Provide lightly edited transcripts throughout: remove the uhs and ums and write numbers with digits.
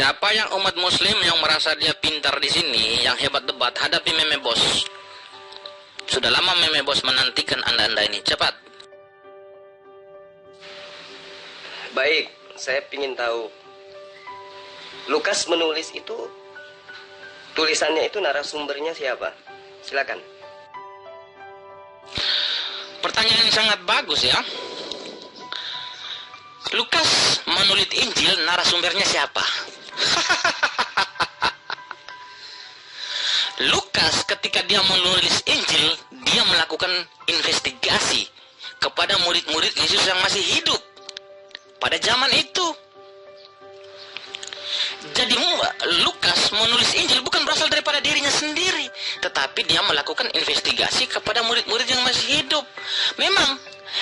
Siapa yang umat muslim yang merasa dia pintar di sini, yang hebat debat, hadapi meme bos. Sudah lama meme bos menantikan anda ini, cepat. Baik, saya ingin tahu. Lukas menulis itu, tulisannya itu narasumbernya siapa? Silakan. Pertanyaan yang sangat bagus ya. Lukas menulis Injil, narasumbernya siapa? Lukas ketika dia menulis Injil, dia melakukan investigasi kepada murid-murid Yesus yang masih hidup pada zaman itu. Jadi Lukas menulis Injil bukan berasal daripada dirinya sendiri, tetapi dia melakukan investigasi kepada murid-murid yang masih hidup. Memang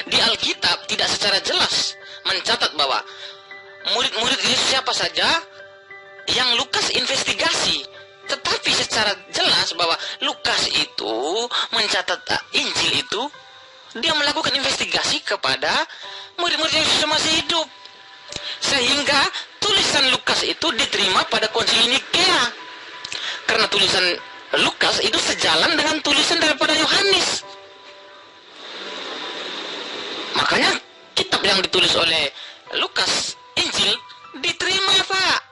di Alkitab tidak secara jelas mencatat bahwa murid-murid Yesus siapa saja yang Lukas investigasi, tetapi secara jelas bahwa Lukas itu mencatat Injil itu dia melakukan investigasi kepada murid-murid Yesus yang masih hidup, sehingga tulisan Lukas itu diterima pada konsili Nikea, karena tulisan Lukas itu sejalan dengan tulisan daripada Yohanes. Makanya kitab yang ditulis oleh Lukas, Injil, diterima Pak.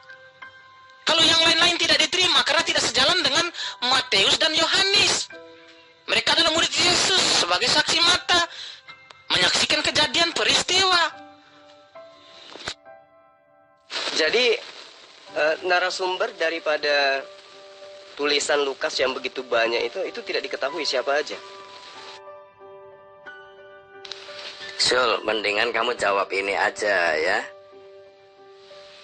Kalau yang lain-lain tidak diterima karena tidak sejalan dengan Matius dan Yohanes. Mereka adalah murid Yesus sebagai saksi mata, menyaksikan kejadian peristiwa. Jadi narasumber daripada tulisan Lukas yang begitu banyak itu tidak diketahui siapa aja. Sul, mendingan kamu jawab ini aja ya.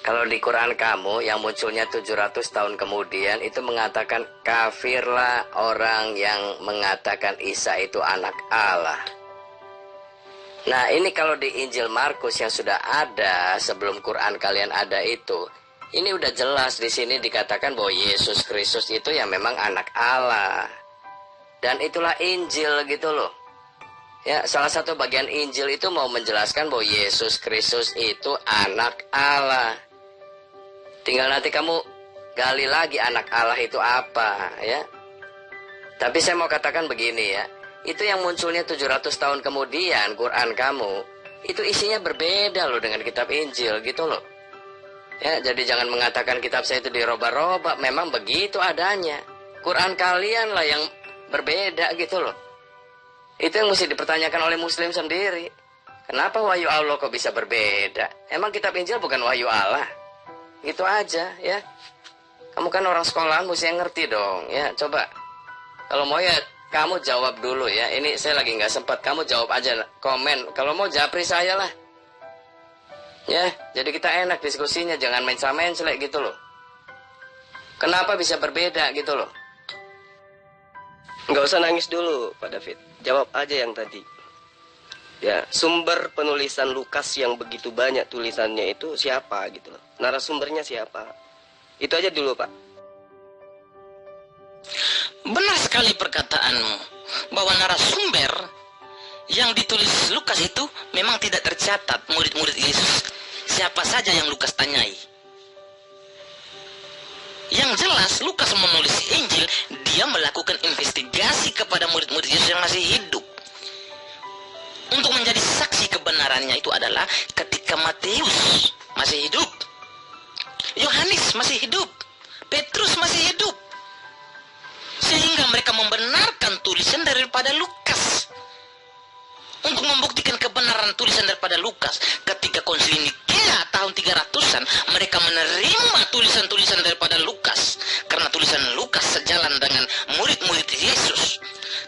Kalau di Quran kamu yang munculnya 700 tahun kemudian itu mengatakan kafirlah orang yang mengatakan Isa itu anak Allah. Nah ini kalau di Injil Markus yang sudah ada sebelum Quran kalian ada itu, ini udah jelas di sini dikatakan bahwa Yesus Kristus itu ya memang anak Allah. Dan itulah Injil gitu loh. Ya, salah satu bagian Injil itu mau menjelaskan bahwa Yesus Kristus itu anak Allah. Tinggal nanti kamu gali lagi anak Allah itu apa ya. Tapi saya mau katakan begini ya. Itu yang munculnya 700 tahun kemudian Quran kamu itu isinya berbeda loh dengan kitab Injil gitu loh. Ya, jadi jangan mengatakan kitab saya itu diroba-roba, memang begitu adanya. Quran kalian lah yang berbeda gitu loh. Itu yang mesti dipertanyakan oleh muslim sendiri. Kenapa wahyu Allah kok bisa berbeda? Emang kitab Injil bukan wahyu Allah? Gitu aja ya. Kamu kan orang sekolahan mesti ngerti dong ya. Coba kalau mau ya kamu jawab dulu ya. Ini saya lagi nggak sempat. Kamu jawab aja komen. Kalau mau japri saya lah. Ya, jadi kita enak diskusinya. Jangan main-main gitu loh. Kenapa bisa berbeda gitu loh? Nggak usah nangis dulu Pak David. Jawab aja yang tadi. Ya, sumber penulisan Lukas yang begitu banyak tulisannya itu siapa gitu loh. Narasumbernya siapa? Itu aja dulu Pak. Benar sekali perkataanmu bahwa narasumber yang ditulis Lukas itu memang tidak tercatat murid-murid Yesus siapa saja yang Lukas tanyai. Yang jelas Lukas menulis Injil, dia melakukan investigasi kepada murid-murid Yesus yang masih hidup. Untuk menjadi saksi kebenarannya itu adalah ketika Matius masih hidup, Yohanes masih hidup, Petrus masih hidup. Sehingga mereka membenarkan tulisan daripada Lukas. Untuk membuktikan kebenaran tulisan daripada Lukas, ketika konsili Nikea tahun 300-an, mereka menerima tulisan-tulisan daripada Lukas. Karena tulisan Lukas sejalan dengan murid-murid Yesus.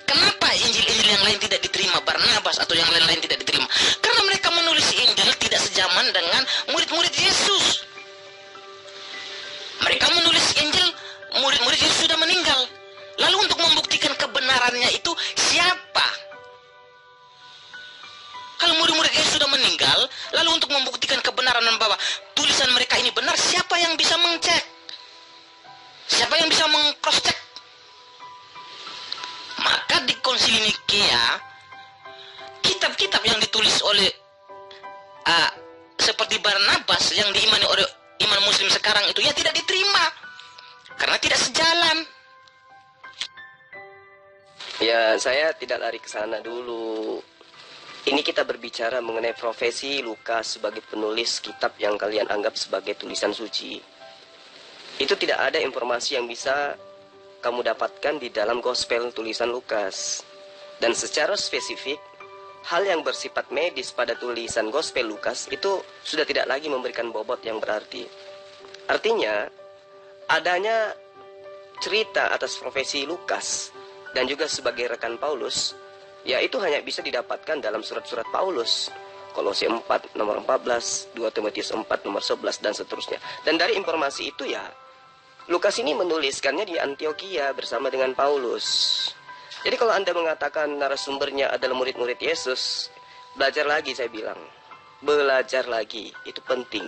Kenapa Injil-Injil yang lain tidak diterima Barnabas atau yang lain-lain tidak diterima? Karena mereka menulis Injil tidak sejaman dengan murid-murid Yesus. Mereka menulis Injil, murid-murid Yesus sudah meninggal. Lalu untuk membuktikan kebenarannya itu siapa? Kalau murid-murid Yesus sudah meninggal, lalu untuk membuktikan kebenaran bahwa tulisan mereka ini benar, siapa yang bisa mengcek? Siapa yang bisa meng-cross check? Maka di konsili Nikea, kitab-kitab yang ditulis oleh seperti Barnabas yang diimani oleh iman muslim sekarang itu ya tidak diterima karena tidak sejalan. Ya, saya tidak lari ke sana dulu. Ini kita berbicara mengenai profesi Lukas sebagai penulis kitab yang kalian anggap sebagai tulisan suci. Itu tidak ada informasi yang bisa kamu dapatkan di dalam gospel tulisan Lukas. Dan secara spesifik, hal yang bersifat medis pada tulisan gospel Lukas itu sudah tidak lagi memberikan bobot yang berarti. Artinya, adanya cerita atas profesi Lukas dan juga sebagai rekan Paulus, ya itu hanya bisa didapatkan dalam surat-surat Paulus. Kolose 4 nomor 14, 2 Timotius 4 nomor 11 dan seterusnya. Dan dari informasi itu ya, Lukas ini menuliskannya di Antioquia bersama dengan Paulus. Jadi kalau Anda mengatakan narasumbernya adalah murid-murid Yesus, belajar lagi saya bilang. Belajar lagi, itu penting.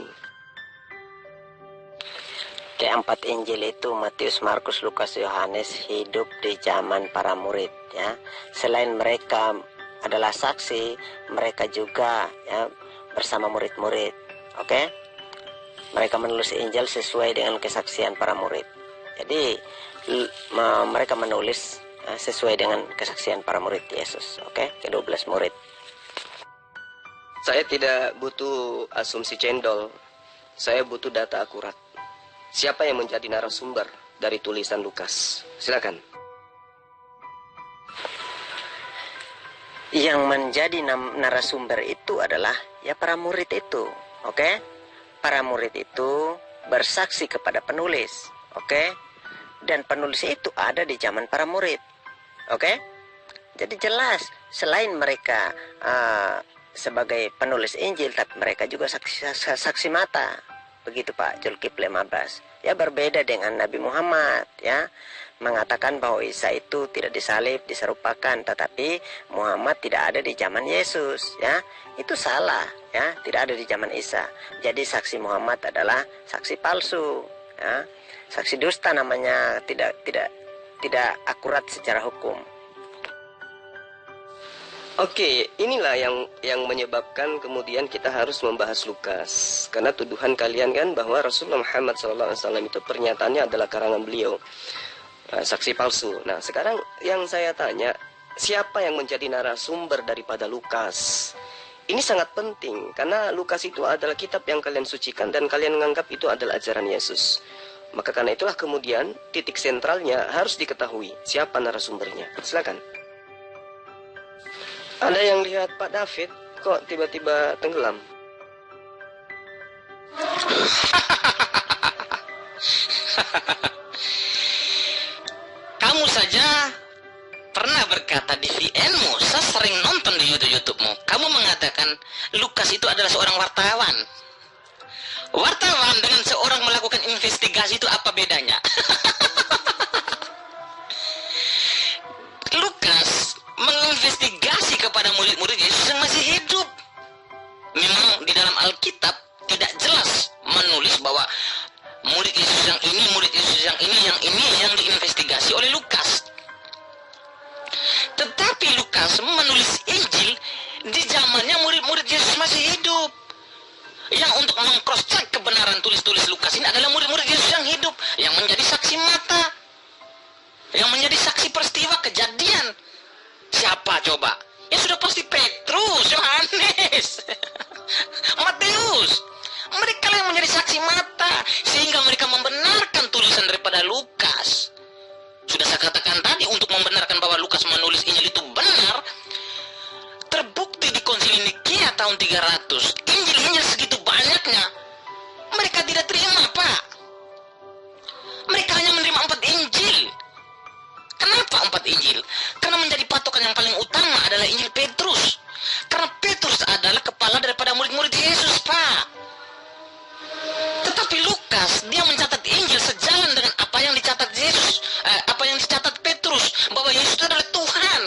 Keempat Injil itu Matius, Markus, Lukas, Yohanes hidup di zaman para murid ya. Selain mereka adalah saksi, mereka juga ya bersama murid-murid. Oke? Mereka menulis Injil sesuai dengan kesaksian para murid. Jadi mereka menulis ya, sesuai dengan kesaksian para murid Yesus. Oke? Ke-12 murid. Saya tidak butuh asumsi cendol. Saya butuh data akurat. Siapa yang menjadi narasumber dari tulisan Lukas? Silakan. Yang menjadi narasumber itu adalah ya para murid itu. Oke? Para murid itu bersaksi kepada penulis. Oke? Dan penulis itu ada di zaman para murid. Oke? Jadi jelas selain mereka sebagai penulis Injil, tapi mereka juga saksi mata. Begitu Pak Zulkifli 15. Ya berbeda dengan Nabi Muhammad ya, mengatakan bahwa Isa itu tidak disalib, diserupakan, tetapi Muhammad tidak ada di zaman Yesus ya. Itu salah ya, tidak ada di zaman Isa. Jadi saksi Muhammad adalah saksi palsu ya. Saksi dusta namanya, tidak akurat secara hukum. Oke, inilah yang menyebabkan kemudian kita harus membahas Lukas. Karena tuduhan kalian kan bahwa Rasulullah Muhammad SAW itu pernyataannya adalah karangan beliau. Saksi palsu. Nah, sekarang yang saya tanya, siapa yang menjadi narasumber daripada Lukas? Ini sangat penting, karena Lukas itu adalah kitab yang kalian sucikan dan kalian menganggap itu adalah ajaran Yesus. Maka karena itulah kemudian titik sentralnya harus diketahui siapa narasumbernya. Silakan. Ada yang lihat Pak David kok tiba-tiba tenggelam? Kamu saja pernah berkata di VN-mu, saya sering nonton di YouTube-mu. Kamu mengatakan Lukas itu adalah seorang wartawan. Wartawan dengan seorang melakukan investigasi itu apa bedanya? Lukas menginvestigasi kepada murid-murid Yesus yang masih hidup. Memang di dalam Alkitab tidak jelas menulis bahwa murid Yesus yang ini, murid Yesus yang ini yang diinvestigasi oleh Lukas. Tetapi Lukas menulis Injil di zamannya murid-murid Yesus masih hidup. Yang untuk meng-cross-check kebenaran tulis-tulis Lukas ini adalah murid-murid Yesus yang hidup, yang menjadi saksi mata, yang menjadi saksi peristiwa kejadian. Siapa coba? Ya sudah pasti Petrus, Yohanes, Matius. Mereka yang menjadi saksi mata sehingga mereka membenarkan tulisan daripada Lukas. Sudah saya katakan tadi, untuk membenarkan bahwa Lukas menulis Injil itu benar, terbukti di Konsili Nikea tahun 300. Injil-injil segitu banyaknya mereka tidak terima, Pak. Mereka hanya menerima 4 Injil. Kenapa 4 Injil? Karena menjadi patokan yang paling utama adalah Injil Petrus. Karena Petrus adalah kepala daripada murid-murid Yesus, Pak. Tetapi Lukas, dia mencatat Injil sejalan dengan apa yang dicatat Yesus, apa yang dicatat Petrus, bahwa Yesus itu adalah Tuhan.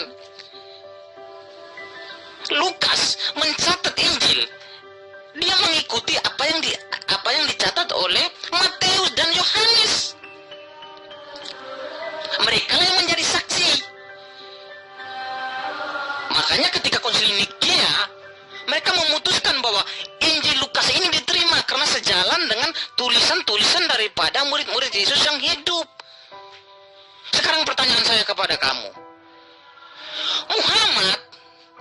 Lukas mencatat Injil, dia mengikuti apa yang dicatat oleh Matius dan Yohanes. Mereka yang menjadi saksi. Makanya ketika Konsili Nikea, mereka memutuskan bahwa Injil Lukas ini diterima karena sejalan dengan tulisan-tulisan daripada murid-murid Yesus yang hidup. Sekarang pertanyaan saya kepada kamu. Muhammad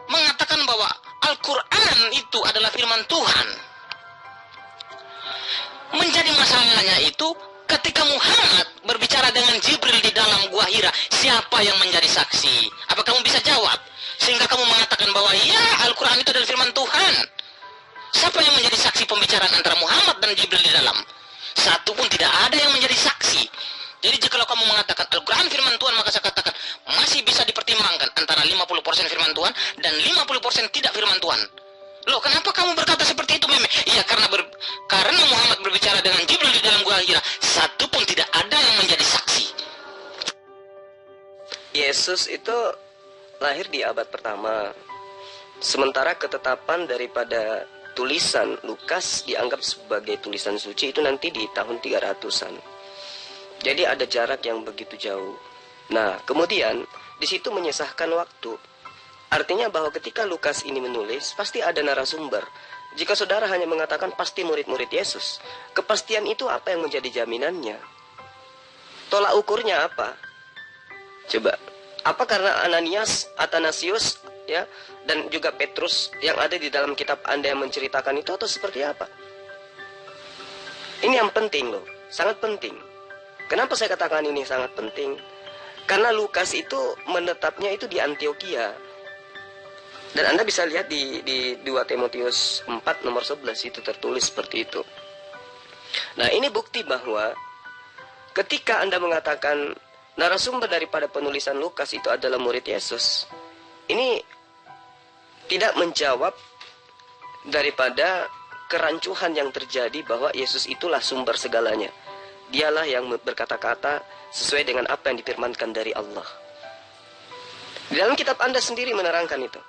mengatakan bahwa Al-Quran itu adalah firman Tuhan. Menjadi masalahnya itu ketika Muhammad berbicara dengan Jibril di dalam Gua Hira, siapa yang menjadi saksi? Apa kamu bisa jawab? Sehingga kamu mengatakan bahwa ya, Al-Quran itu adalah firman Tuhan. Siapa yang menjadi saksi pembicaraan antara Muhammad dan Jibril di dalam? Satu pun tidak ada yang menjadi saksi. Jadi jika kamu mengatakan Al-Quran firman Tuhan, maka saya katakan masih bisa dipertimbangkan antara 50% firman Tuhan dan 50% tidak firman Tuhan. Loh, kenapa kamu berkata seperti itu, Meme? Iya, karena Muhammad berbicara dengan Jibril di dalam Gua Hira, satu pun tidak ada yang menjadi saksi. Yesus itu lahir di abad pertama. Sementara ketetapan daripada tulisan Lukas dianggap sebagai tulisan suci itu nanti di tahun 300-an. Jadi ada jarak yang begitu jauh. Nah, kemudian di situ menyisahkan waktu. Artinya bahwa ketika Lukas ini menulis, pasti ada narasumber. Jika saudara hanya mengatakan pasti murid-murid Yesus, kepastian itu apa yang menjadi jaminannya? Tolak ukurnya apa? Coba, apa karena Ananias, Athanasius, ya, dan juga Petrus yang ada di dalam kitab Anda yang menceritakan itu, atau seperti apa? Ini yang penting loh, sangat penting. Kenapa saya katakan ini sangat penting? Karena Lukas itu menetapnya itu di Antioquia. Dan Anda bisa lihat di 2 Timotius 4 nomor 11 itu tertulis seperti itu. Nah, ini bukti bahwa ketika Anda mengatakan narasumber daripada penulisan Lukas itu adalah murid Yesus, ini tidak menjawab daripada kerancuhan yang terjadi bahwa Yesus itulah sumber segalanya. Dialah yang berkata-kata sesuai dengan apa yang difirmankan dari Allah. Di dalam kitab Anda sendiri menerangkan itu,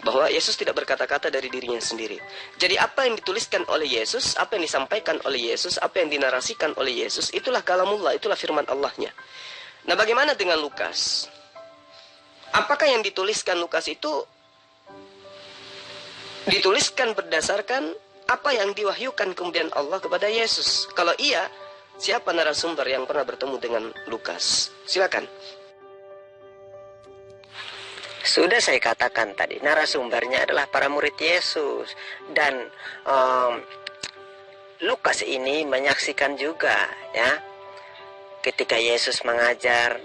bahwa Yesus tidak berkata-kata dari dirinya sendiri. Jadi apa yang dituliskan oleh Yesus, apa yang disampaikan oleh Yesus, apa yang dinarasikan oleh Yesus, itulah kalamullah, itulah firman Allahnya. Nah, bagaimana dengan Lukas? Apakah yang dituliskan Lukas itu dituliskan berdasarkan apa yang diwahyukan kemudian Allah kepada Yesus? Kalau iya, siapa narasumber yang pernah bertemu dengan Lukas? Silakan. Sudah saya katakan tadi, narasumbernya adalah para murid Yesus. Dan Lukas ini menyaksikan juga, ya, ketika Yesus mengajar,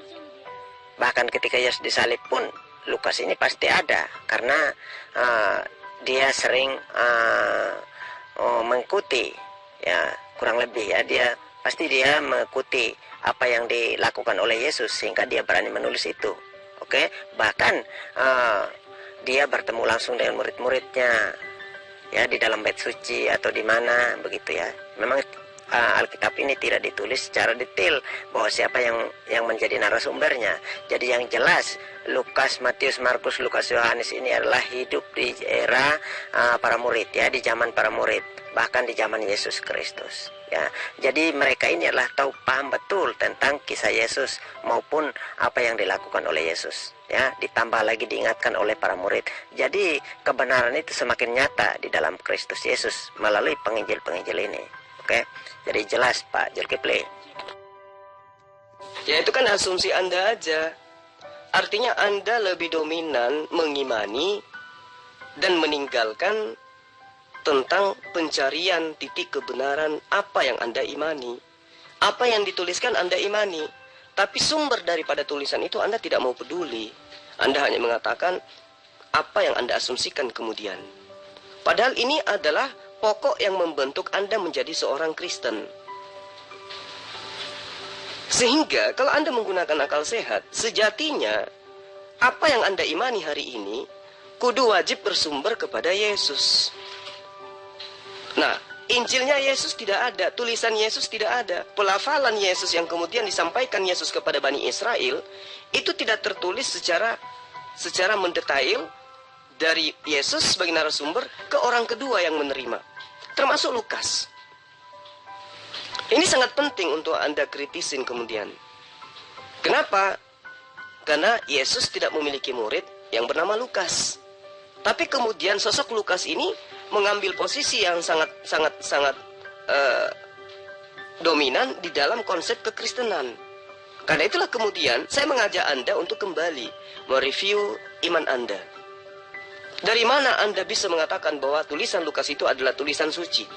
bahkan ketika Yesus disalib pun Lukas ini pasti ada, karena dia sering mengikuti, ya, kurang lebih ya, pasti dia mengikuti apa yang dilakukan oleh Yesus sehingga dia berani menulis itu. Oke, bahkan dia bertemu langsung dengan murid-muridnya, ya, di dalam bait suci atau di mana begitu ya. Memang Alkitab ini tidak ditulis secara detail bahwa siapa yang menjadi narasumbernya. Jadi yang jelas Lukas, Matius, Markus, Lukas, Yohanes ini adalah hidup di era para murid, ya, di zaman para murid, bahkan di zaman Yesus Kristus. Ya, jadi mereka ini adalah paham betul tentang kisah Yesus maupun apa yang dilakukan oleh Yesus. Ya, ditambah lagi diingatkan oleh para murid. Jadi kebenaran itu semakin nyata di dalam Kristus Yesus melalui penginjil-penginjil ini. Oke, jadi jelas Pak Zulkifli. Ya, itu kan asumsi Anda aja. Artinya Anda lebih dominan mengimani dan meninggalkan tentang pencarian titik kebenaran apa yang Anda imani. Apa yang dituliskan Anda imani. Tapi sumber daripada tulisan itu Anda tidak mau peduli. Anda hanya mengatakan apa yang Anda asumsikan kemudian. Padahal ini adalah pokok yang membentuk Anda menjadi seorang Kristen. Sehingga kalau Anda menggunakan akal sehat, sejatinya apa yang Anda imani hari ini kudu wajib bersumber kepada Yesus. Nah, Injilnya Yesus tidak ada, tulisan Yesus tidak ada, pelafalan Yesus yang kemudian disampaikan Yesus kepada Bani Israel itu tidak tertulis secara mendetail dari Yesus sebagai narasumber ke orang kedua yang menerima, termasuk Lukas. Ini sangat penting untuk Anda kritisin kemudian. Kenapa? Karena Yesus tidak memiliki murid yang bernama Lukas. Tapi kemudian sosok Lukas ini mengambil posisi yang sangat dominan di dalam konsep kekristenan. Karena itulah kemudian saya mengajak Anda untuk kembali mereview iman Anda. Dari mana Anda bisa mengatakan bahwa tulisan Lukas itu adalah tulisan suci,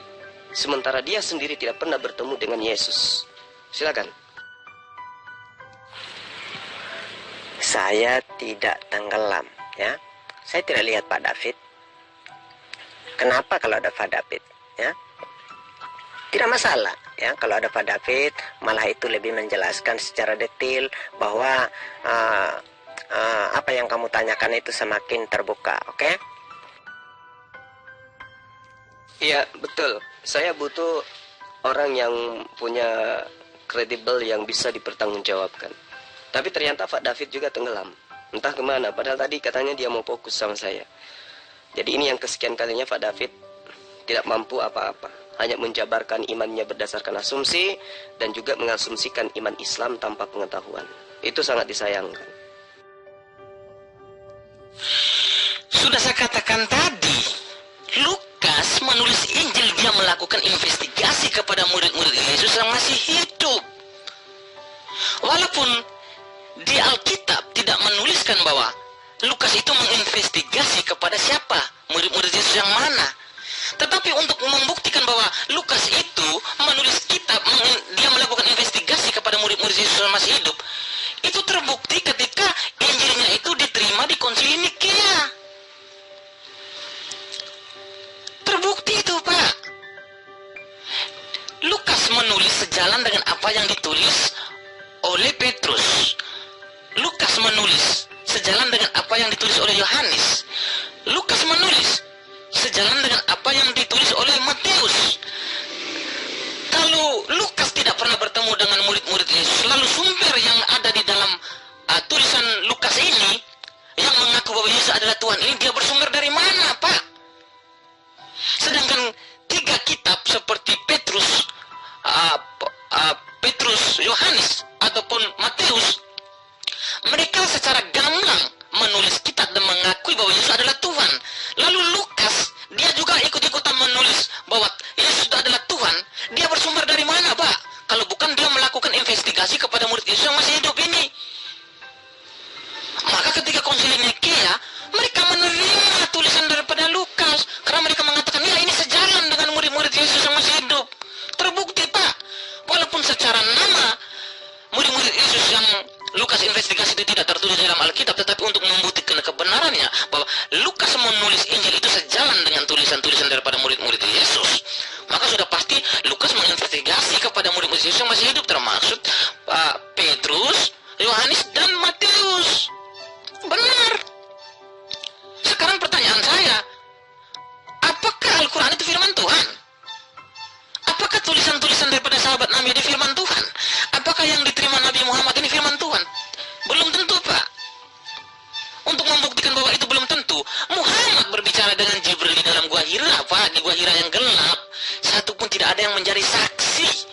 sementara dia sendiri tidak pernah bertemu dengan Yesus? Silakan. Saya tidak tenggelam, ya. Saya tidak lihat Pak David. Kenapa kalau ada Pak David, ya? Tidak masalah, ya. Kalau ada Pak David, malah itu lebih menjelaskan secara detail bahwa apa yang kamu tanyakan itu semakin terbuka, oke? Iya, betul. Saya butuh orang yang punya kredibel yang bisa dipertanggungjawabkan. Tapi ternyata Pak David juga tenggelam. Entah kemana, padahal tadi katanya dia mau fokus sama saya. Jadi ini yang kesekian kalinya Pak David tidak mampu apa-apa. Hanya menjabarkan imannya berdasarkan asumsi dan juga mengasumsikan iman Islam tanpa pengetahuan. Itu sangat disayangkan. Sudah saya katakan tadi, Lukas menulis Injil, dia melakukan investigasi kepada murid-murid Yesus yang masih hidup. Walaupun di Alkitab tidak menuliskan bahwa Lukas itu menginvestigasi kepada siapa, murid-murid Yesus yang mana. Tetapi untuk membuktikan bahwa Lukas itu menulis kitab, dia melakukan investigasi kepada murid-murid Yesus yang masih hidup, itu terbukti ketika Injilnya itu diterima di Konsili Nikea. Terbukti itu, Pak. Lukas menulis sejalan dengan apa yang ditulis oleh Petrus. Lukas menulis sejalan dengan apa yang ditulis oleh Yohanes. Lukas menulis sejalan dengan apa yang ditulis oleh Matius. Kalau Lukas tidak pernah bertemu dengan murid-murid Yesus, lalu sumber yang ada di dalam tulisan Lukas ini yang mengaku bahwa Yesus adalah Tuhan ini, dia bersumber dari mana, Pak? Sedangkan 3 kitab seperti Petrus, Yohanes ataupun Matius, mereka secara gamblang menulis kitab dan mengakui bahwa Yesus adalah Tuhan. Lalu Lukas, dia juga ikut-ikutan menulis bahwa Yesus itu adalah Tuhan. Dia bersumber dari mana, Pak? Kalau bukan dia melakukan investigasi kepada murid Yesus yang masih hidup ini. Maka ketika Konsili Nikea, mereka menerima tulisan daripada Lukas karena mereka mengatakan, ya ini sejalan dengan murid-murid Yesus yang masih hidup. Terbukti, Pak. Walaupun secara nama murid-murid Yesus yang Lukas investigasi itu tidak tertulis dalam Alkitab, tetapi untuk membuktikan kebenarannya bahwa Lukas menulis Injil itu sejalan dengan tulisan-tulisan daripada murid-murid Yesus, maka sudah pasti Lukas menginvestigasi kepada murid-murid Yesus yang masih hidup, termasuk Petrus, Yohanes, dan Matius. Benar. Sekarang pertanyaan saya, apakah Al-Quran itu firman Tuhan? Apakah tulisan-tulisan daripada sahabat Nabi ini firman Tuhan? Apakah yang diterima Nabi Muhammad ini firman Tuhan? Belum tentu, Pak. Untuk membuktikan bahwa itu belum tentu, Muhammad berbicara dengan Jibril di dalam Gua Hira, Pak, di Gua Hira yang gelap. Satu pun tidak ada yang menjadi saksi.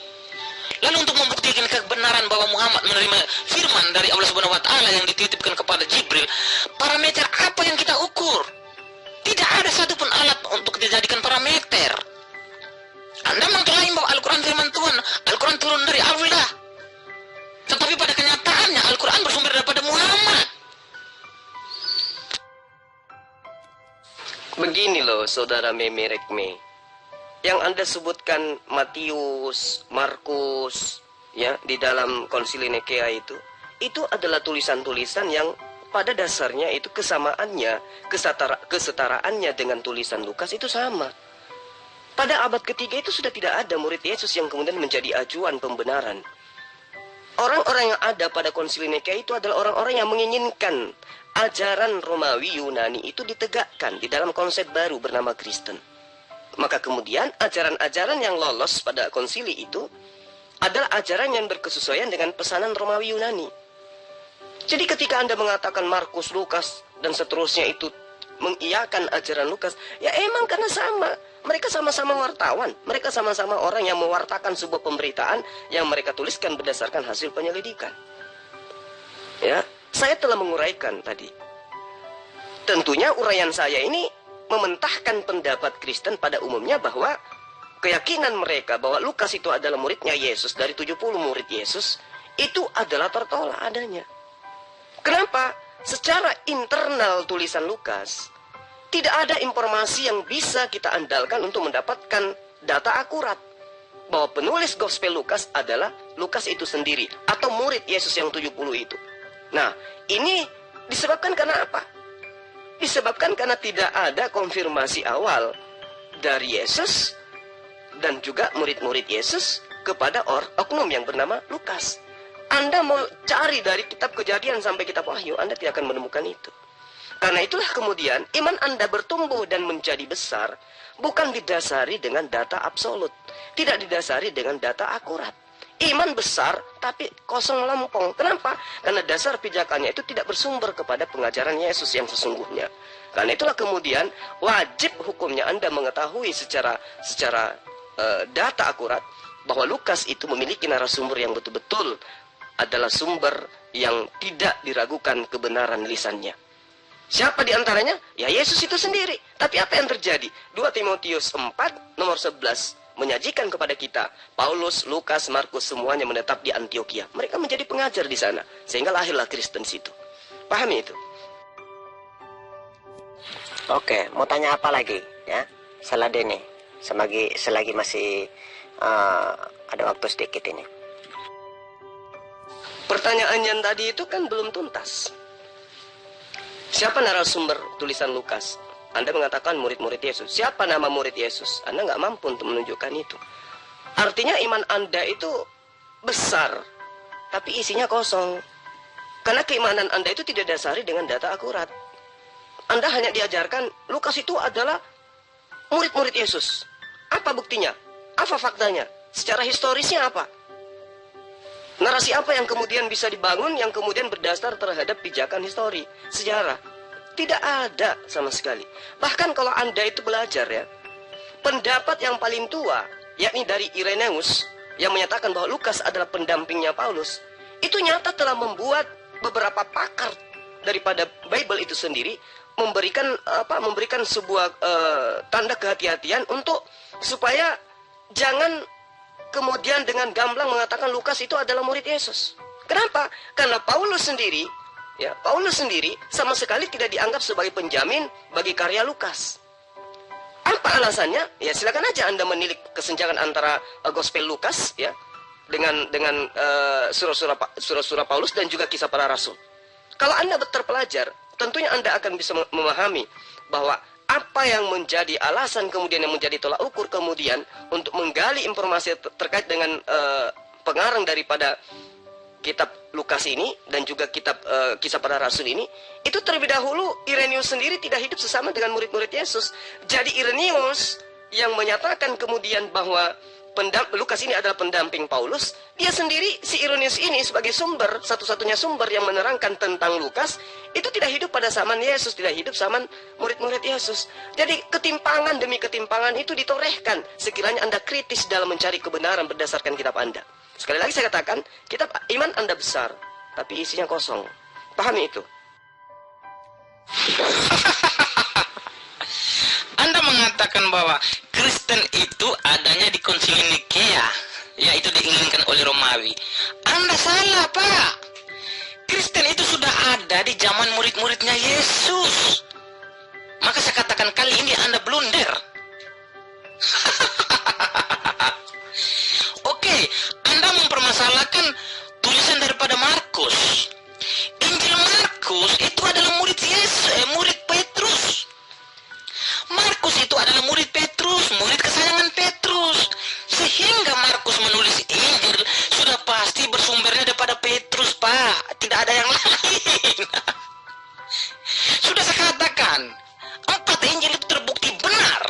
Lalu untuk membuktikan kebenaran bahwa Muhammad menerima firman dari Allah Subhanahu wa taala yang dititipkan kepada Jibril, parameter apa yang kita ukur? Tidak ada satupun alat untuk dijadikan parameter. Anda mengklaim bahwa Al-Quran firman Tuhan, Al-Quran turun dari Allah. Tetapi pada kenyataannya Al-Quran bersumber daripada Muhammad. Begini loh, saudara Meme Rekme. Yang Anda sebutkan Matius, Markus, ya, di dalam Konsili Nikea itu adalah tulisan-tulisan yang pada dasarnya itu kesamaannya, kesetaraannya dengan tulisan Lukas itu sama. Pada abad ketiga itu sudah tidak ada murid Yesus yang kemudian menjadi acuan pembenaran. Orang-orang yang ada pada Konsili Nikea itu adalah orang-orang yang menginginkan ajaran Romawi Yunani itu ditegakkan di dalam konsep baru bernama Kristen. Maka kemudian ajaran-ajaran yang lolos pada konsili itu adalah ajaran yang berkesesuaian dengan pesanan Romawi Yunani. Jadi ketika Anda mengatakan Markus, Lukas, dan seterusnya itu mengiyakan ajaran Lukas, ya emang karena sama. Mereka sama-sama wartawan. Mereka sama-sama orang yang mewartakan sebuah pemberitaan yang mereka tuliskan berdasarkan hasil penyelidikan. Ya, saya telah menguraikan tadi. Tentunya uraian saya ini mementahkan pendapat Kristen pada umumnya bahwa keyakinan mereka bahwa Lukas itu adalah muridnya Yesus, dari 70 murid Yesus, itu adalah tertolak adanya. Kenapa? Secara internal tulisan Lukas, tidak ada informasi yang bisa kita andalkan untuk mendapatkan data akurat bahwa penulis Gospel Lukas adalah Lukas itu sendiri atau murid Yesus yang 70 itu. Nah, ini disebabkan karena apa? Disebabkan karena tidak ada konfirmasi awal dari Yesus dan juga murid-murid Yesus kepada oknum yang bernama Lukas. Anda mau cari dari kitab Kejadian sampai kitab Wahyu, Anda tidak akan menemukan itu. Karena itulah kemudian iman Anda bertumbuh dan menjadi besar bukan didasari dengan data absolut, tidak didasari dengan data akurat. Iman besar tapi kosong lampong. Kenapa? Karena dasar pijakannya itu tidak bersumber kepada pengajaran Yesus yang sesungguhnya. Karena itulah kemudian wajib hukumnya Anda mengetahui secara data akurat bahwa Lukas itu memiliki narasumber yang betul-betul adalah sumber yang tidak diragukan kebenaran lisannya. Siapa di antaranya? Ya Yesus itu sendiri. Tapi apa yang terjadi? 2 Timotius 4 nomor 11 menyajikan kepada kita Paulus, Lukas, Markus semuanya menetap di Antioquia. Mereka menjadi pengajar di sana sehingga lahirlah Kristen situ. Pahami itu? Oke, mau tanya apa lagi ya? Saladin nih, selagi masih ada waktu sedikit ini. Pertanyaan yang tadi itu kan belum tuntas. Siapa narasumber tulisan Lukas? Anda mengatakan murid-murid Yesus. Siapa nama murid Yesus? Anda nggak mampu untuk menunjukkan itu. Artinya iman Anda itu besar, tapi isinya kosong. Karena keimanan Anda itu tidak dasari dengan data akurat. Anda hanya diajarkan Lukas itu adalah murid-murid Yesus. Apa buktinya? Apa faktanya? Secara historisnya apa? Narasi apa yang kemudian bisa dibangun yang kemudian berdasar terhadap pijakan histori, sejarah? Tidak ada sama sekali. Bahkan kalau Anda itu belajar ya, pendapat yang paling tua, yakni dari Irenaeus, yang menyatakan bahwa Lukas adalah pendampingnya Paulus, itu nyata telah membuat beberapa pakar daripada Bible itu sendiri memberikan sebuah tanda kehati-hatian untuk supaya jangan kemudian dengan gamblang mengatakan Lukas itu adalah murid Yesus. Kenapa? Karena Paulus sendiri sama sekali tidak dianggap sebagai penjamin bagi karya Lukas. Apa alasannya? Ya silakan aja Anda menilik kesenjangan antara Gospel Lukas ya dengan surah-surah Paulus dan juga kisah para rasul. Kalau Anda terpelajar, tentunya Anda akan bisa memahami bahwa apa yang menjadi alasan kemudian yang menjadi tolak ukur kemudian untuk menggali informasi terkait dengan pengarang daripada kitab Lukas ini dan juga kitab kisah para rasul ini, itu terlebih dahulu Irenaeus sendiri tidak hidup sesama dengan murid-murid Yesus. Jadi Irenaeus yang menyatakan kemudian bahwa Lukas ini adalah pendamping Paulus, dia sendiri, si Irenaeus ini sebagai sumber, satu-satunya sumber yang menerangkan tentang Lukas, itu tidak hidup pada zaman Yesus, tidak hidup zaman murid-murid Yesus. Jadi ketimpangan demi ketimpangan itu ditorehkan sekiranya Anda kritis dalam mencari kebenaran berdasarkan kitab Anda. Sekali lagi saya katakan, kitab iman Anda besar, tapi isinya kosong. Pahami itu? Anda mengatakan bahwa Kristen itu adanya di Konsili Nikea, yaitu diinginkan oleh Romawi. Anda salah, Pak. Kristen itu sudah ada di zaman murid-muridnya Yesus. Maka saya katakan kali ini Anda blunder. Oke, Anda mempermasalahkan tulisan daripada Markus. Injil Markus itu adalah murid Yesus, murid Petrus. Markus itu adalah murid Petrus, murid kesayangan Petrus. Sehingga Markus menulis Injil sudah pasti bersumbernya daripada Petrus, Pak. Tidak ada yang lain. Sudah saya katakan, 4 Injil itu terbukti benar.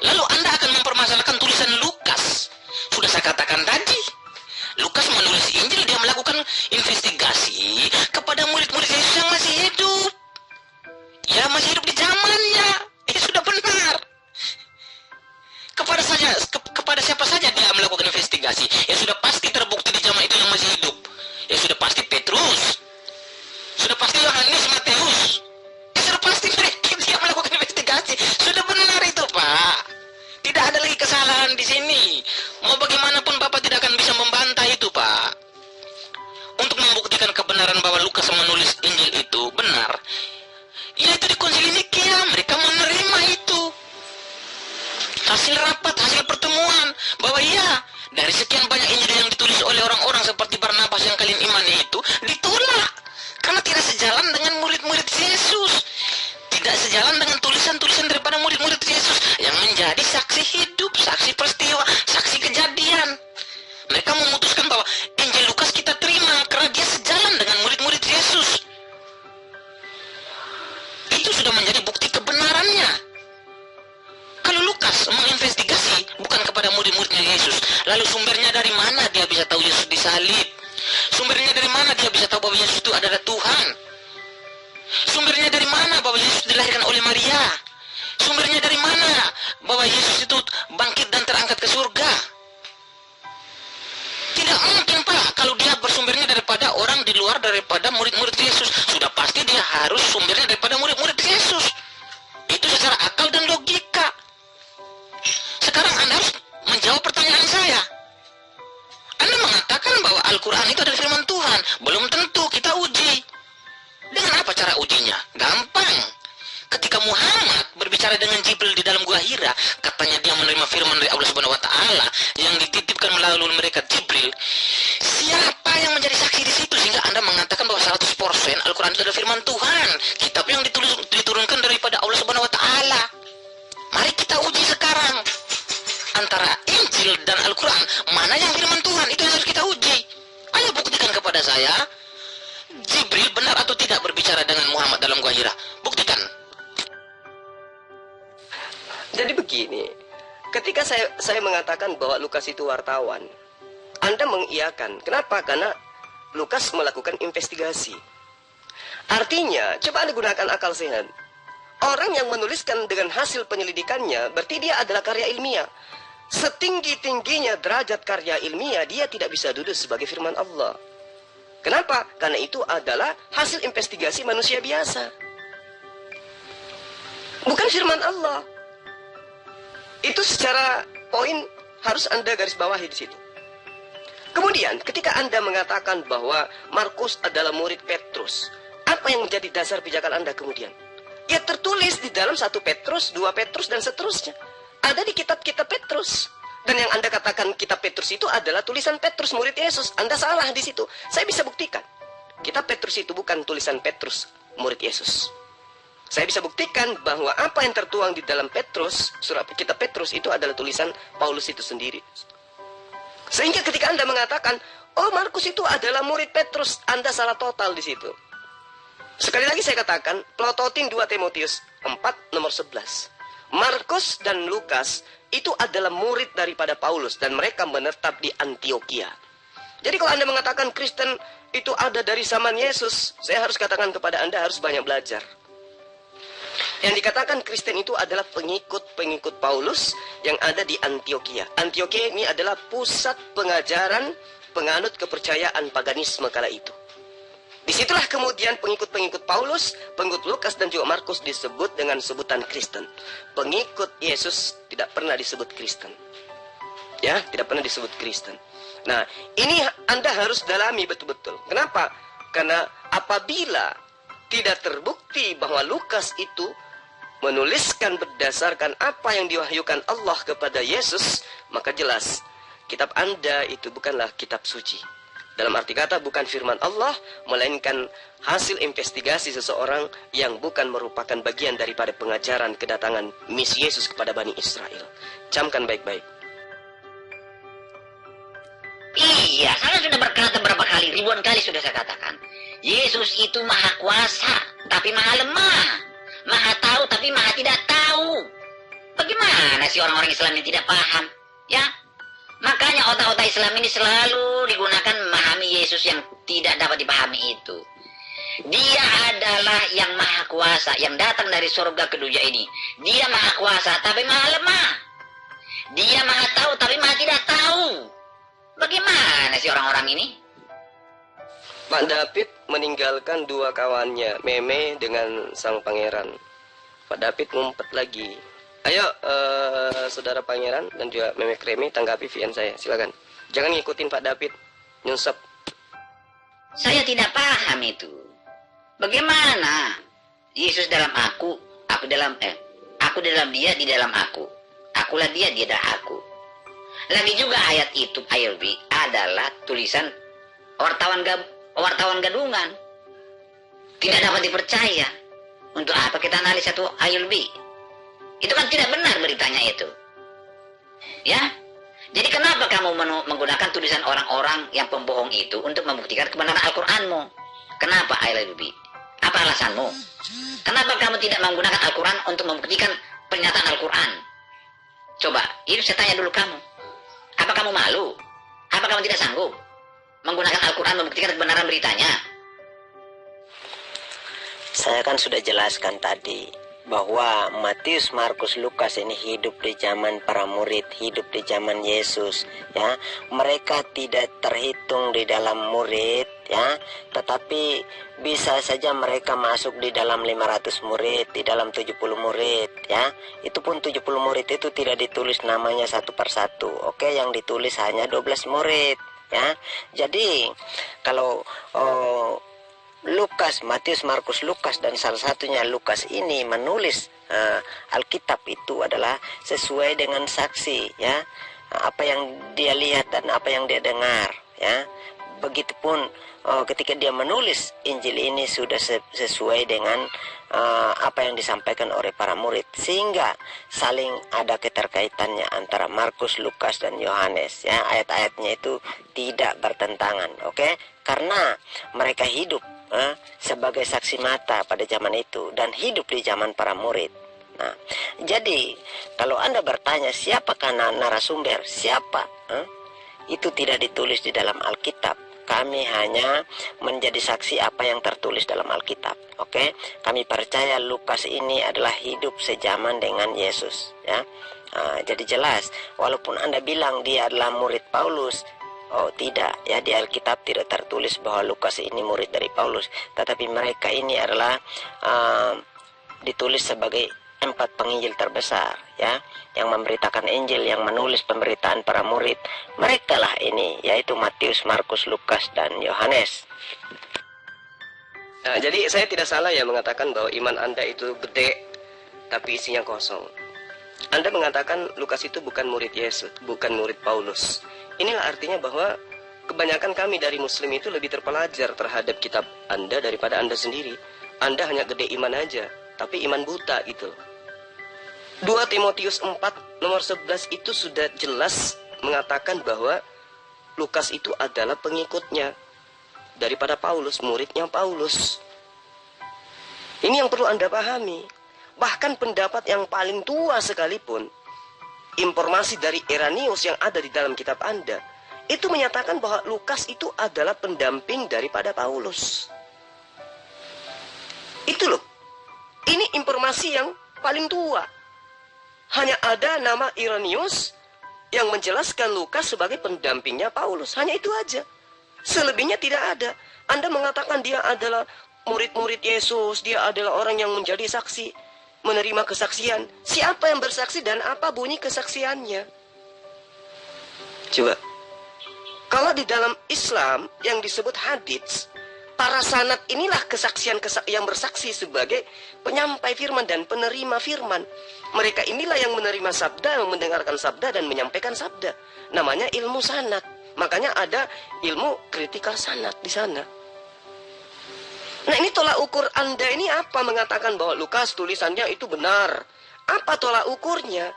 Lalu Anda akan mempermasalahkan tulisan Lukas. Sudah saya katakan tadi, Lukas menulis Injil, dia melakukan investigasi kepada murid-murid Yesus yang masih hidup. Ya, masih hidup di zamannya. Sudah benar. Kepada siapa saja dia melakukan investigasi? Ya sudah pasti terbukti di zaman itu yang masih hidup. Ya sudah pasti Petrus. di sini. Mau bagaimanapun Bapak tidak akan bisa membantah itu, Pak. Untuk membuktikan kebenaran bahwa Lukas menulis Injil itu benar, yaitu di Konsili Nikea mereka menerima itu. Hasil rapat, hasil pertemuan, bahwa iya, dari sekian banyak Injil yang ditulis oleh orang-orang seperti Barnabas yang kalian imani itu, ditolak. Karena tidak sejalan dengan murid-murid Yesus. Tidak sejalan dengan tulisan-tulisan daripada murid-murid Yesus yang menjadi saksi hidup, saksi peristiwa, saksi kejadian. Mereka memutuskan bahwa Injil Lukas kita terima karena dia sejalan dengan murid-murid Yesus. Itu sudah menjadi bukti kebenarannya. Kalau Lukas menginvestigasi bukan kepada murid-muridnya Yesus, lalu sumbernya dari mana dia bisa tahu Yesus disalib? Sumbernya dari mana dia bisa tahu bahwa Yesus itu adalah Tuhan? Sumbernya dari mana bahwa Yesus dilahirkan oleh Maria? Sumbernya dari mana bahwa Yesus itu bangkit dan terangkat ke surga? Tidak mungkin, Pak. Kalau dia bersumbernya daripada orang di luar daripada murid-murid Yesus, sudah pasti dia harus sumbernya daripada murid-murid Yesus. Itu secara akal dan logika. Sekarang Anda harus menjawab pertanyaan saya. Anda mengatakan bahwa Al-Quran itu adalah firman Tuhan. Belum tentu, kita uji. Dengan apa cara ujinya? Gampang. Ketika Muhammad berbicara dengan Jibril di dalam gua Hira, katanya dia menerima firman dari Allah Subhanahu wa taala yang dititipkan melalui mereka Jibril. Siapa yang menjadi saksi di situ sehingga Anda mengatakan bahwa 100% Al-Quran itu adalah firman Tuhan, kitab yang diturunkan daripada Allah Subhanahu wa taala. Mari kita uji sekarang. Antara Injil dan Al-Quran, mana yang firman Tuhan? Itu yang harus kita uji. Ayo buktikan kepada saya, Jibril benar atau tidak berbicara dengan Muhammad dalam gua Hira. Buktikan. Jadi begini, ketika saya mengatakan bahwa Lukas itu wartawan, Anda mengiyakan. Kenapa? Karena Lukas melakukan investigasi. Artinya, coba Anda gunakan akal sehat. Orang yang menuliskan dengan hasil penyelidikannya, berarti dia adalah karya ilmiah. Setinggi-tingginya derajat karya ilmiah, dia tidak bisa duduk sebagai firman Allah. Kenapa? Karena itu adalah hasil investigasi manusia biasa. Bukan firman Allah. Itu secara poin harus Anda garis bawahi di situ. Kemudian, ketika Anda mengatakan bahwa Markus adalah murid Petrus, apa yang menjadi dasar pijakan Anda kemudian? Ya tertulis di dalam 1 Petrus, 2 Petrus, dan seterusnya. Ada di kitab-kitab Petrus. Dan yang Anda katakan kitab Petrus itu adalah tulisan Petrus, murid Yesus. Anda salah di situ. Saya bisa buktikan. Kitab Petrus itu bukan tulisan Petrus, murid Yesus. Saya bisa buktikan bahwa apa yang tertuang di dalam Petrus, surat kitab Petrus itu adalah tulisan Paulus itu sendiri. Sehingga ketika Anda mengatakan, oh Markus itu adalah murid Petrus, Anda salah total di situ. Sekali lagi saya katakan, plototin 2 Timotius 4 nomor 11. Markus dan Lukas itu adalah murid daripada Paulus dan mereka menetap di Antioquia. Jadi kalau Anda mengatakan Kristen itu ada dari zaman Yesus, saya harus katakan kepada Anda harus banyak belajar. Yang dikatakan Kristen itu adalah pengikut-pengikut Paulus yang ada di Antioquia. Antioquia ini adalah pusat pengajaran penganut kepercayaan paganisme kala itu. Disitulah kemudian pengikut-pengikut Paulus, pengikut Lukas dan juga Markus disebut dengan sebutan Kristen. Pengikut Yesus tidak pernah disebut Kristen. Ya, tidak pernah disebut Kristen. Nah, ini Anda harus dalami betul-betul. Kenapa? Karena apabila tidak terbukti bahwa Lukas itu menuliskan berdasarkan apa yang diwahyukan Allah kepada Yesus, maka jelas kitab Anda itu bukanlah kitab suci. Dalam arti kata bukan firman Allah, melainkan hasil investigasi seseorang yang bukan merupakan bagian daripada pengajaran kedatangan misi Yesus kepada Bani Israel. Camkan baik-baik. Iya, saya sudah berkata berapa kali, ribuan kali sudah saya katakan. Yesus itu maha kuasa, tapi maha lemah. Maha tahu, tapi maha tidak tahu. Bagaimana sih orang-orang Islam yang tidak paham? Ya, makanya otak-otak Islam ini selalu digunakan memahami Yesus yang tidak dapat dipahami itu. Dia adalah yang maha kuasa, yang datang dari surga ke dunia ini. Dia maha kuasa, tapi maha lemah. Dia maha tahu, tapi maha tidak tahu. Bagaimana sih orang-orang ini? Pak David meninggalkan 2 kawannya, Meme dengan sang pangeran. Pak David ngumpet lagi. Ayo, saudara Pangeran dan juga Memek Remi tanggapi VN saya, silakan. Jangan ngikutin Pak David, nyunsep. Saya tidak paham itu. Bagaimana Yesus dalam aku dalam aku dalam dia, di dalam aku. Akulah dia, dia adalah aku. Lagi juga ayat itu, ILB, adalah tulisan wartawan gadungan. Tidak dapat dipercaya. Untuk apa kita analis satu ILB? Itu kan tidak benar beritanya itu. Ya? Jadi kenapa kamu menggunakan tulisan orang-orang yang pembohong itu untuk membuktikan kebenaran Al-Quranmu? Kenapa ILB? Apa alasanmu? Kenapa kamu tidak menggunakan Al-Quran untuk membuktikan pernyataan Al-Quran? Coba, ini saya tanya dulu kamu. Apa kamu malu? Apa kamu tidak sanggup menggunakan Al-Quran membuktikan kebenaran beritanya? Saya kan sudah jelaskan tadi bahwa Matius, Markus, Lukas ini hidup di zaman para murid, hidup di zaman Yesus, ya. Mereka tidak terhitung di dalam murid, ya, tetapi bisa saja mereka masuk di dalam 500 murid, di dalam 70 murid, ya. Itu pun 70 murid itu tidak ditulis namanya satu persatu. Oke, yang ditulis hanya 12 murid, ya. Jadi kalau Lukas, Matius, Markus, Lukas, dan salah satunya Lukas ini menulis Alkitab itu adalah sesuai dengan saksi, ya, apa yang dia lihat dan apa yang dia dengar, ya. Begitupun ketika dia menulis Injil ini sudah sesuai dengan apa yang disampaikan oleh para murid, sehingga saling ada keterkaitannya antara Markus, Lukas, dan Yohanes, ya. Ayat-ayatnya itu tidak bertentangan, oke? Karena mereka hidup sebagai saksi mata pada zaman itu dan hidup di zaman para murid. Nah, jadi kalau Anda bertanya siapakah narasumber, siapa? Itu tidak ditulis di dalam Alkitab. Kami hanya menjadi saksi apa yang tertulis dalam Alkitab. Oke? Kami percaya Lukas ini adalah hidup sejaman dengan Yesus, ya. Jadi jelas, walaupun Anda bilang dia adalah murid Paulus, oh tidak, ya, di Alkitab tidak tertulis bahwa Lukas ini murid dari Paulus, tetapi mereka ini adalah ditulis sebagai 4 penginjil terbesar, ya, yang memberitakan Injil, yang menulis pemberitaan para murid. Mereka lah ini, yaitu Matius, Markus, Lukas, dan Yohanes. Nah, jadi saya tidak salah ya mengatakan bahwa iman Anda itu gede, tapi isinya kosong. Anda mengatakan Lukas itu bukan murid Yesus, bukan murid Paulus. Inilah artinya bahwa kebanyakan kami dari Muslim itu lebih terpelajar terhadap kitab Anda daripada Anda sendiri. Anda hanya gede iman aja, tapi iman buta gitu. 2 Timotius 4 nomor 11 itu sudah jelas mengatakan bahwa Lukas itu adalah pengikutnya daripada Paulus, muridnya Paulus. Ini yang perlu Anda pahami. Bahkan pendapat yang paling tua sekalipun, informasi dari Irenaeus yang ada di dalam kitab Anda, itu menyatakan bahwa Lukas itu adalah pendamping daripada Paulus. Itu loh. Ini informasi yang paling tua. Hanya ada nama Irenaeus yang menjelaskan Lukas sebagai pendampingnya Paulus. Hanya itu aja. Selebihnya tidak ada. Anda mengatakan dia adalah murid-murid Yesus, dia adalah orang yang menjadi saksi, menerima kesaksian. Siapa yang bersaksi dan apa bunyi kesaksiannya? Coba. Kalau di dalam Islam yang disebut hadits, para sanad inilah kesaksian yang bersaksi sebagai penyampai firman dan penerima firman. Mereka inilah yang menerima sabda, yang mendengarkan sabda dan menyampaikan sabda. Namanya ilmu sanad. Makanya ada ilmu kritikal sanad di sana. Nah, ini tolak ukur Anda ini apa? Mengatakan bahwa Lukas tulisannya itu benar. Apa tolak ukurnya?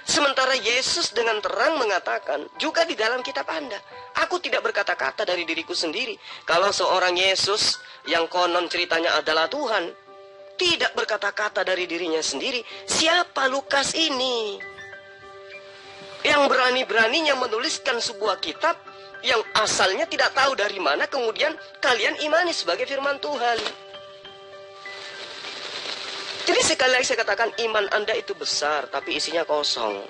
Sementara Yesus dengan terang mengatakan juga di dalam kitab Anda, aku tidak berkata-kata dari diriku sendiri. Kalau seorang Yesus yang konon ceritanya adalah Tuhan, tidak berkata-kata dari dirinya sendiri, siapa Lukas ini? Yang berani-beraninya menuliskan sebuah kitab yang asalnya tidak tahu dari mana, kemudian kalian imani sebagai firman Tuhan. Jadi sekali lagi saya katakan, iman Anda itu besar, tapi isinya kosong.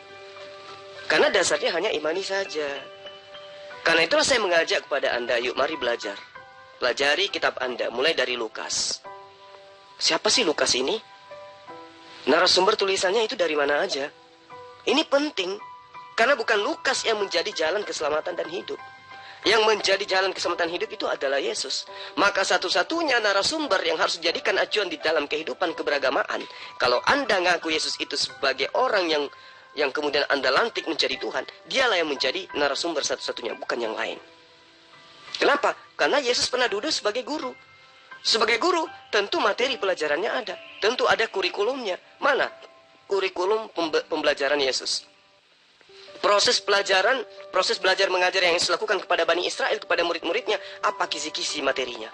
Karena dasarnya hanya imani saja. Karena itulah saya mengajak kepada Anda, yuk mari belajar. Pelajari kitab Anda, mulai dari Lukas. Siapa sih Lukas ini? narasumber tulisannya itu dari mana aja. Ini penting, karena bukan Lukas yang menjadi jalan keselamatan dan hidup. Yang menjadi jalan keselamatan hidup itu adalah Yesus. Maka satu-satunya narasumber yang harus dijadikan acuan di dalam kehidupan keberagamaan, kalau Anda ngaku Yesus itu sebagai orang yang kemudian Anda lantik menjadi Tuhan, dialah yang menjadi narasumber satu-satunya, bukan yang lain. Kenapa? Karena Yesus pernah duduk sebagai guru. Sebagai guru, tentu materi pelajarannya ada. Tentu ada kurikulumnya. Mana kurikulum pembelajaran Yesus? Proses belajar mengajar yang Yesus lakukan kepada Bani Israel, kepada murid-muridnya, apa kisi-kisi materinya.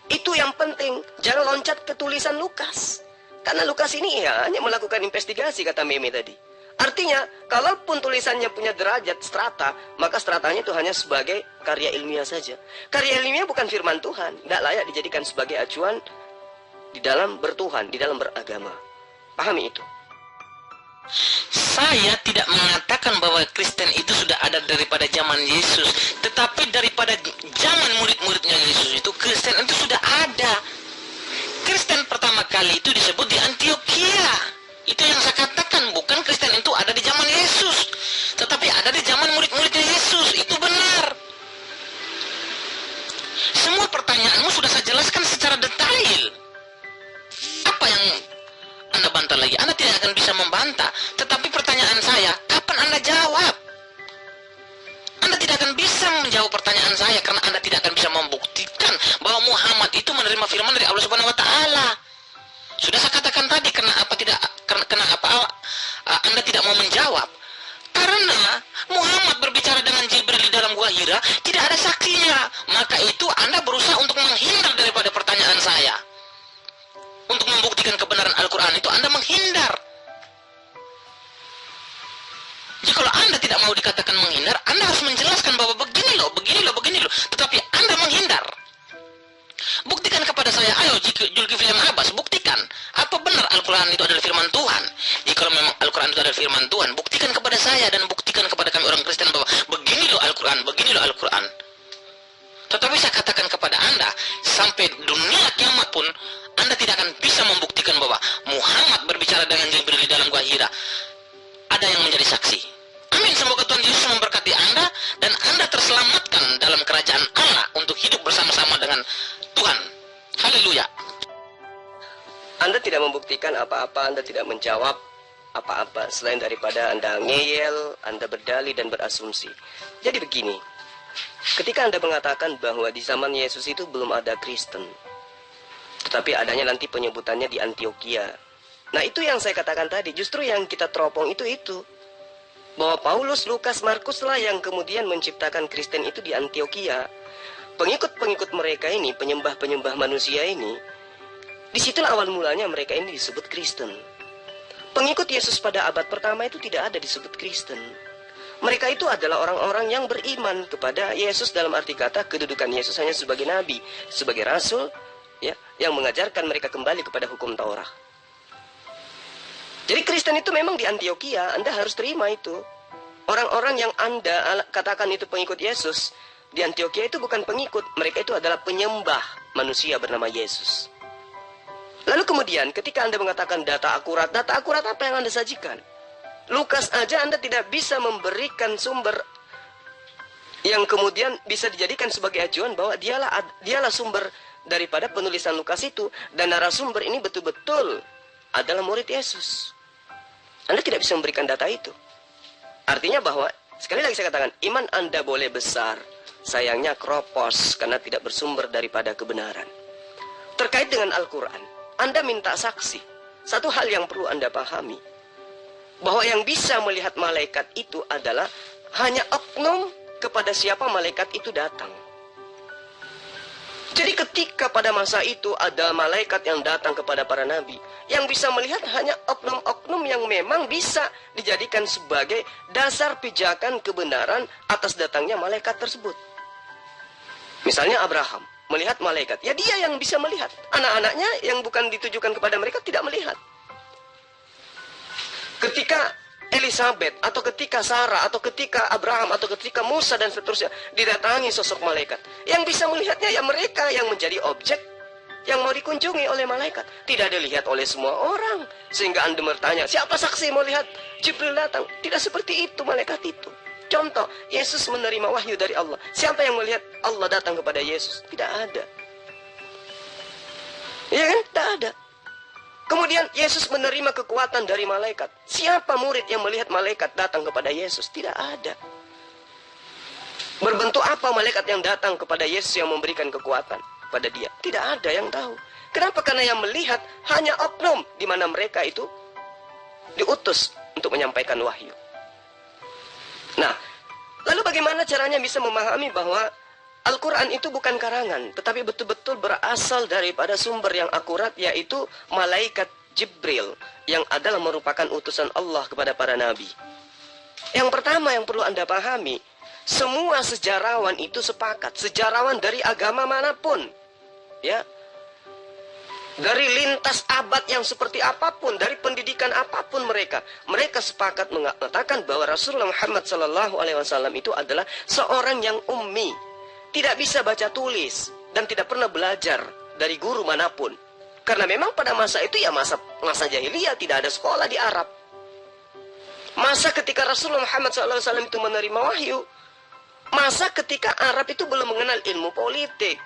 Itu yang penting. Jangan loncat ke tulisan Lukas. Karena Lukas ini ya hanya melakukan investigasi, kata Meme tadi. Artinya, kalaupun tulisannya punya derajat strata, maka stratanya itu hanya sebagai karya ilmiah saja. Karya ilmiah bukan firman Tuhan. Tidak layak dijadikan sebagai acuan di dalam bertuhan, di dalam beragama. Pahami itu. Saya tidak mengatakan bahwa Kristen itu sudah ada daripada zaman Yesus, tetapi daripada zaman murid-muridnya Yesus itu Kristen itu sudah ada. Kristen pertama kali itu disebut di Antioquia. Itu yang saya katakan, bukan Kristen itu ada di zaman Yesus, tetapi ada di zaman murid-muridnya Yesus. Itu benar. Semua pertanyaanmu sudah saya jelaskan secara detail. Apa yang Anda bantah lagi? Anda tidak akan bisa membantah. Tetapi pertanyaan saya, kapan Anda jawab? Anda tidak akan bisa menjawab pertanyaan saya karena Anda tidak akan bisa membuktikan bahwa Muhammad itu menerima firman dari Allah Subhanahu wa taala. Sudah saya katakan tadi, kenapa Anda tidak mau menjawab? Karena Muhammad berbicara dengan Jibril di dalam gua Hira, tidak ada saksinya. Maka itu Anda berusaha untuk menghindar daripada pertanyaan saya. Untuk membuktikan kebenaran Al-Quran itu Anda menghindar. Jadi kalau Anda tidak mau dikatakan menghindar, Anda harus menjelaskan bahwa begini loh. Tetapi Anda menghindar. Buktikan kepada saya, ayo Zulkifli Abbas, buktikan. Apa benar Al-Quran itu adalah firman Tuhan? Jadi kalau memang Al-Quran itu adalah firman Tuhan, buktikan kepada saya dan buktikan kepada kami orang Kristen bahwa begini loh Al-Quran, begini loh Al-Quran. Tetapi saya katakan kepada Anda, sampai dunia kiamat pun, Anda tidak akan bisa membuktikan bahwa Muhammad berbicara dengan Jibril di dalam gua Hira. Ada yang menjadi saksi. Amin. Semoga Tuhan Yesus memberkati Anda dan Anda terselamatkan dalam kerajaan Allah untuk hidup bersama-sama dengan Tuhan. Haleluya. Anda tidak membuktikan apa-apa, Anda tidak menjawab apa-apa selain daripada Anda ngeyel, Anda berdalih dan berasumsi. Jadi begini, ketika Anda mengatakan bahwa di zaman Yesus itu belum ada Kristen, tetapi adanya nanti penyebutannya di Antioquia. Nah itu yang saya katakan tadi, justru yang kita teropong itu. Bahwa Paulus, Lukas, Markus lah yang kemudian menciptakan Kristen itu di Antioquia. Pengikut-pengikut mereka ini, penyembah-penyembah manusia ini, disitulah awal mulanya mereka ini disebut Kristen. Pengikut Yesus pada abad pertama itu tidak ada disebut Kristen. Mereka itu adalah orang-orang yang beriman kepada Yesus dalam arti kata kedudukan Yesus hanya sebagai nabi, sebagai rasul, ya, yang mengajarkan mereka kembali kepada hukum Taurat. Jadi Kristen itu memang di Antioquia, Anda harus terima itu. Orang-orang yang Anda katakan itu pengikut Yesus, di Antioquia itu bukan pengikut, mereka itu adalah penyembah manusia bernama Yesus. Lalu kemudian ketika Anda mengatakan data akurat apa yang Anda sajikan? Lukas aja Anda tidak bisa memberikan sumber yang kemudian bisa dijadikan sebagai acuan bahwa dialah sumber daripada penulisan Lukas itu, dan narasumber ini betul-betul adalah murid Yesus. Anda tidak bisa memberikan data itu. Artinya bahwa, sekali lagi saya katakan, iman Anda boleh besar, sayangnya kropos karena tidak bersumber daripada kebenaran. Terkait dengan Al-Quran, Anda minta saksi. Satu hal yang perlu Anda pahami, bahwa yang bisa melihat malaikat itu adalah hanya oknum kepada siapa malaikat itu datang. Jadi ketika pada masa itu ada malaikat yang datang kepada para nabi, yang bisa melihat hanya oknum-oknum yang memang bisa dijadikan sebagai dasar pijakan kebenaran atas datangnya malaikat tersebut. Misalnya Abraham melihat malaikat, ya dia yang bisa melihat. Anak-anaknya yang bukan ditujukan kepada mereka tidak melihat. Ketika Elizabeth, atau ketika Sarah, atau ketika Abraham, atau ketika Musa dan seterusnya didatangi sosok malaikat, yang bisa melihatnya ya mereka yang menjadi objek yang mau dikunjungi oleh malaikat. Tidak dilihat oleh semua orang. Sehingga Anda bertanya, siapa saksi mau lihat Jibril datang? Tidak seperti itu malaikat itu. Contoh, Yesus menerima wahyu dari Allah. Siapa yang melihat Allah datang kepada Yesus? Tidak ada. Ya kan? Tidak ada. Kemudian Yesus menerima kekuatan dari malaikat. Siapa murid yang melihat malaikat datang kepada Yesus? Tidak ada. Berbentuk apa malaikat yang datang kepada Yesus yang memberikan kekuatan pada dia? Tidak ada yang tahu. Kenapa? Karena yang melihat hanya oknum, di mana mereka itu diutus untuk menyampaikan wahyu. Nah, lalu bagaimana caranya bisa memahami bahwa Al-Quran itu bukan karangan, tetapi betul-betul berasal daripada sumber yang akurat, yaitu malaikat Jibril, yang adalah merupakan utusan Allah kepada para nabi. Yang pertama yang perlu Anda pahami, semua sejarawan itu sepakat, sejarawan dari agama manapun, ya, dari lintas abad yang seperti apapun, dari pendidikan apapun mereka sepakat mengatakan bahwa Rasulullah Muhammad SAW itu adalah seorang yang ummi, tidak bisa baca tulis dan tidak pernah belajar dari guru manapun. Karena memang pada masa itu ya masa jahiliyah, tidak ada sekolah di Arab. Masa ketika Rasulullah Muhammad SAW itu menerima wahyu, masa ketika Arab itu belum mengenal ilmu politik,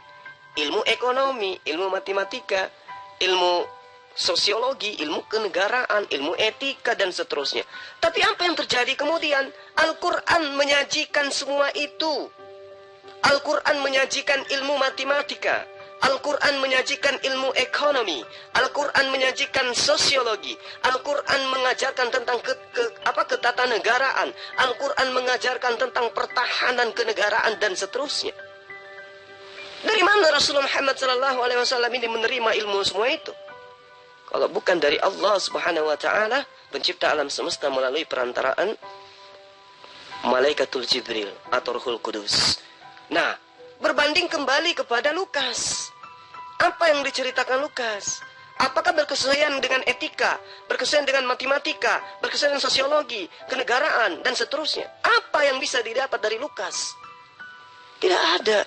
ilmu ekonomi, ilmu matematika, ilmu sosiologi, ilmu kenegaraan, ilmu etika, dan seterusnya. Tapi apa yang terjadi kemudian? Al-Quran menyajikan semua itu. Al-Quran menyajikan ilmu matematika. Al-Quran menyajikan ilmu ekonomi. Al-Quran menyajikan sosiologi. Al-Quran mengajarkan tentang ketatanegaraan. Al-Quran mengajarkan tentang pertahanan kenegaraan dan seterusnya. Dari mana Rasulullah Muhammad SAW ini menerima ilmu semua itu? Kalau bukan dari Allah Subhanahu Wa Taala, pencipta alam semesta, melalui perantaraan Malaikatul Jibril atau Ruhul Kudus. Nah, berbanding kembali kepada Lukas, apa yang diceritakan Lukas? Apakah berkesesuaian dengan etika, berkesesuaian dengan matematika, berkesesuaian dengan sosiologi, kenegaraan, dan seterusnya? Apa yang bisa didapat dari Lukas? Tidak ada.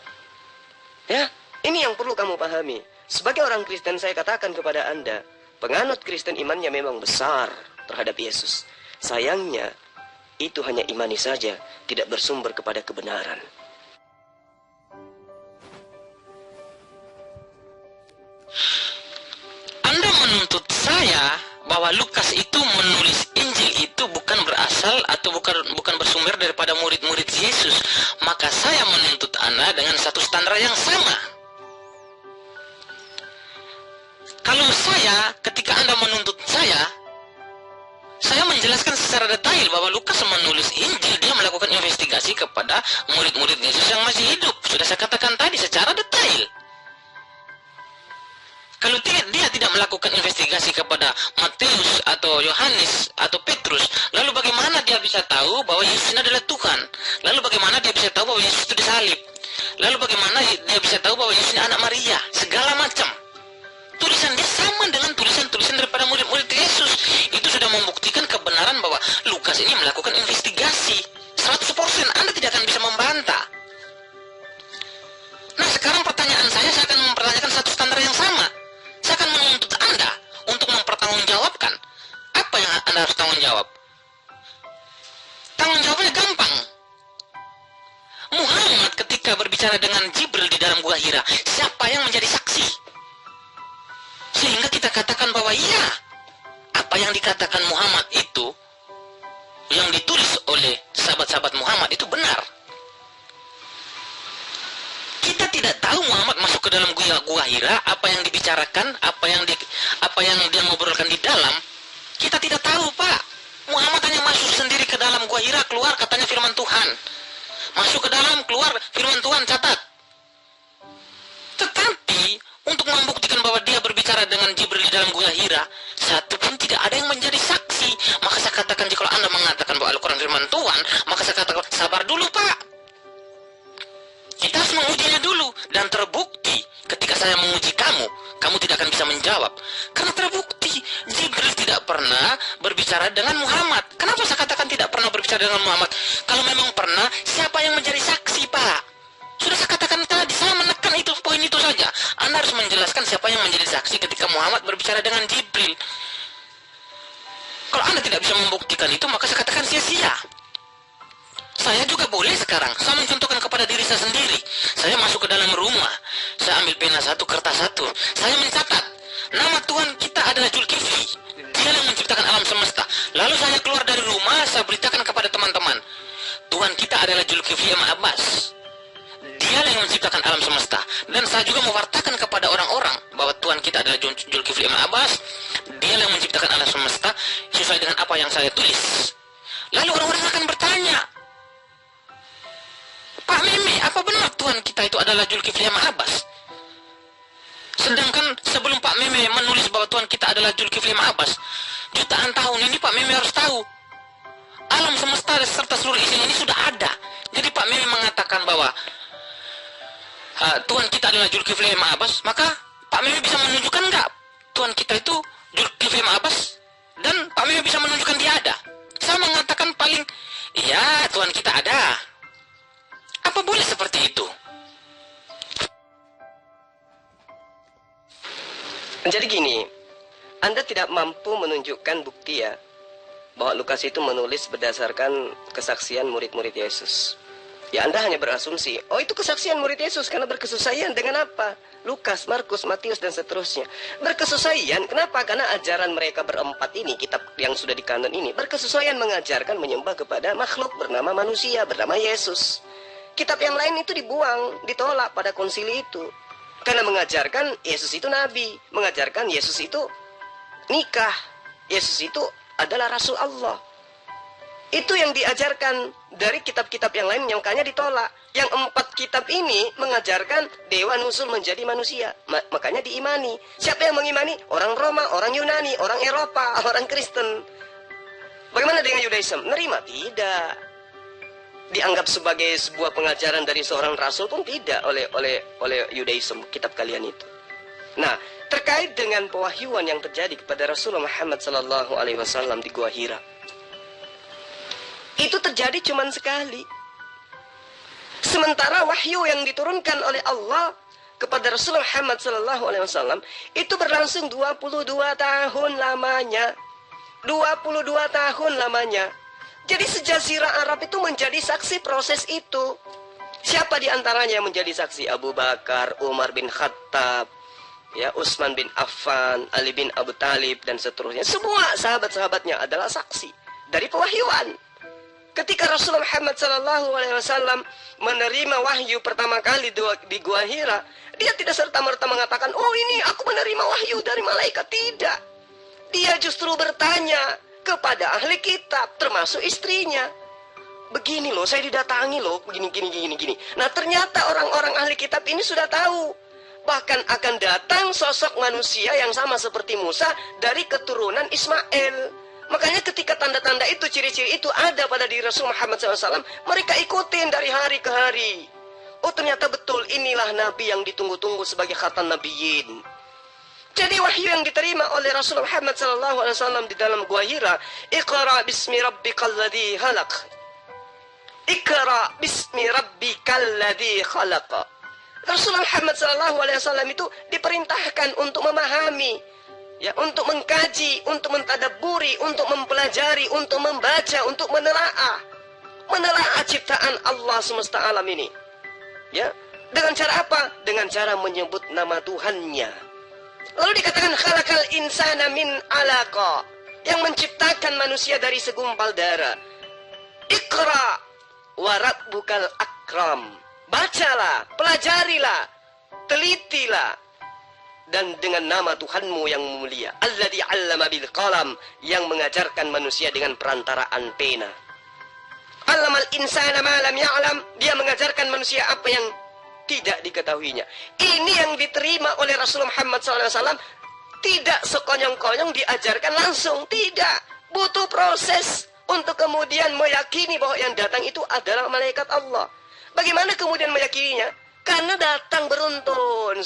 Ya, ini yang perlu kamu pahami. Sebagai orang Kristen, saya katakan kepada Anda, penganut Kristen imannya memang besar terhadap Yesus. Sayangnya, itu hanya imani saja, tidak bersumber kepada kebenaran. Anda menuntut saya bahwa Lukas itu menulis Injil itu bukan berasal atau bukan bersumber daripada murid-murid Yesus. Maka saya menuntut Anda dengan satu standar yang sama. Kalau ketika Anda menuntut saya menjelaskan secara detail bahwa Lukas menulis Injil, dia melakukan investigasi kepada murid-murid Yesus yang masih hidup. Sudah saya katakan tadi secara detail. Kalau dia tidak melakukan investigasi kepada Matius atau Yohanes atau Petrus, lalu bagaimana dia bisa tahu bahwa Yesus ini adalah Tuhan? Lalu bagaimana dia bisa tahu bahwa Yesus itu disalib? Lalu bagaimana dia bisa tahu bahwa Yesus ini anak Maria? Segala macam. Tulisan dia sama dengan tulisan-tulisan daripada murid-murid Yesus. Itu sudah membuktikan kebenaran bahwa Lukas ini melakukan investigasi. 100% Anda tidak akan bisa membantah. Nah, sekarang pertanyaan saya akan mempertanyakan satu standar yang sama. Saya akan menuntut Anda untuk mempertanggungjawabkan apa yang Anda harus tanggung jawab. Tanggung jawabnya gampang. Muhammad ketika berbicara dengan Jibril di dalam Gua Hira, siapa yang menjadi saksi? Sehingga kita katakan bahwa iya, apa yang dikatakan Muhammad itu, yang ditulis oleh sahabat-sahabat Muhammad itu benar. Kita tidak tahu Muhammad masuk ke dalam Gua Hira, apa yang dibicarakan, apa yang dia ngobrolkan di dalam, kita tidak tahu, Pak. Muhammad hanya masuk sendiri ke dalam Gua Hira, keluar katanya firman Tuhan. Masuk ke dalam, keluar firman Tuhan, catat. Tetapi untuk membuktikan bahwa dia berbicara dengan Jibril di dalam Gua Hira, satu pun tidak ada yang menjadi saksi. Maka saya katakan, jika Anda mengatakan bahwa Al-Quran firman Tuhan, maka saya katakan, sabar dulu, Pak. Kita harus mengujinya dulu. Dan terbukti ketika saya menguji kamu tidak akan bisa menjawab. Karena terbukti Jibril tidak pernah berbicara dengan Muhammad. Kenapa saya katakan tidak pernah berbicara dengan Muhammad? Kalau memang pernah, siapa yang menjadi saksi, Pak? Sudah saya katakan tadi, saya menekan itu poin itu saja. Anda harus menjelaskan siapa yang menjadi saksi ketika Muhammad berbicara dengan Jibril. Kalau Anda tidak bisa membuktikan itu, maka saya katakan sia-sia. Saya juga boleh sekarang, saya mencontohkan kepada diri saya sendiri. Saya masuk ke dalam rumah, saya ambil pena satu, kertas satu, saya mencatat nama Tuhan kita adalah Zulkifli. Dia yang menciptakan alam semesta. Lalu saya keluar dari rumah, saya beritakan kepada teman-teman, Tuhan kita adalah Zulkifli Abbas. Dia yang menciptakan alam semesta. Dan saya juga mewartakan kepada orang-orang bahwa Tuhan kita adalah Zulkifli Abbas. Dia yang menciptakan alam semesta sesuai dengan apa yang saya tulis. Lalu orang-orang akan bertanya, Pak Meme, apa benar Tuhan kita itu adalah Zulkifli Abbas? Sedangkan sebelum Pak Meme menulis bahwa Tuhan kita adalah Zulkifli Abbas, jutaan tahun ini Pak Meme harus tahu alam semesta serta seluruh isinya ini sudah ada. Jadi Pak Meme mengatakan bahwa Tuhan kita adalah Zulkifli Abbas, maka Pak Meme bisa menunjukkan enggak Tuhan kita itu Zulkifli Abbas? Dan Pak Meme bisa menunjukkan dia ada. Saya mengatakan paling, iya Tuhan kita ada. Apa boleh seperti itu? Jadi gini, Anda tidak mampu menunjukkan bukti ya bahwa Lukas itu menulis berdasarkan kesaksian murid-murid Yesus. Ya Anda hanya berasumsi, oh itu kesaksian murid Yesus karena berkesesuaian dengan apa? Lukas, Markus, Matius dan seterusnya. Berkesesuaian, kenapa? Karena ajaran mereka berempat ini, kitab yang sudah di kanon ini, berkesesuaian mengajarkan menyembah kepada makhluk bernama manusia, bernama Yesus. Kitab yang lain itu dibuang, ditolak pada konsili itu. Karena mengajarkan Yesus itu nabi, mengajarkan Yesus itu nikah, Yesus itu adalah Rasul Allah. Itu yang diajarkan dari kitab-kitab yang lain yang makanya ditolak. Yang 4 kitab ini mengajarkan dewa nusul menjadi manusia. Makanya diimani. Siapa yang mengimani? Orang Roma, orang Yunani, orang Eropa, orang Kristen. Bagaimana dengan Yudaism? Nerima? Tidak. Dianggap sebagai sebuah pengajaran dari seorang rasul pun tidak oleh Yudaism, kitab kalian itu. Nah, terkait dengan pewahyuan yang terjadi kepada Rasulullah Muhammad SAW di Gua Hira, itu terjadi cuma sekali. Sementara wahyu yang diturunkan oleh Allah kepada Rasulullah Muhammad SAW itu berlangsung 22 tahun lamanya. 22 tahun lamanya. Jadi sejazirah Arab itu menjadi saksi proses itu. Siapa di antaranya yang menjadi saksi? Abu Bakar, Umar bin Khattab, ya, Utsman bin Affan, Ali bin Abu Talib dan seterusnya. Semua sahabat-sahabatnya adalah saksi dari pewahyuan. Ketika Rasulullah Muhammad SAW menerima wahyu pertama kali di Gua Hira, dia tidak serta-merta mengatakan, oh ini aku menerima wahyu dari malaikat. Tidak. Dia justru bertanya kepada ahli kitab, termasuk istrinya. Begini loh, saya didatangi loh, gini. Nah ternyata orang-orang ahli kitab ini sudah tahu. Bahkan akan datang sosok manusia yang sama seperti Musa dari keturunan Ismail. Makanya ketika tanda-tanda itu, ciri-ciri itu ada pada diri Rasul Muhammad SAW, mereka ikutin dari hari ke hari. Oh ternyata betul, inilah Nabi yang ditunggu-tunggu sebagai khatan Nabiyyin. Jadi wahyu yang diterima oleh Rasul Muhammad SAW di dalam Gua Hira, Iqra bismi rabbikal ladzi khalaq. Iqra bismi rabbikal ladzi khalaq. Rasul Muhammad SAW itu diperintahkan untuk memahami, ya, untuk mengkaji, untuk mentadabburi, untuk mempelajari, untuk membaca, untuk menelaah ciptaan Allah semesta alam ini. Ya, dengan cara apa? Dengan cara menyebut nama Tuhannya. Lalu dikatakan khalaqal insana min alaqa, yang menciptakan manusia dari segumpal darah. Iqra wa rabbukal akram. Bacalah, pelajarilah, telitilah, dan dengan nama Tuhanmu yang mulia. Alladzi 'allama bil qalam, yang mengajarkan manusia dengan perantaraan pena. 'Allamal insana ma lam ya'lam, dia mengajarkan manusia apa yang tidak diketahuinya. Ini yang diterima oleh Rasulullah Muhammad SAW. Tidak sekonyong-konyong diajarkan langsung, tidak. Butuh proses untuk kemudian meyakini bahwa yang datang itu adalah malaikat Allah. Bagaimana kemudian meyakininya? Karena datang beruntun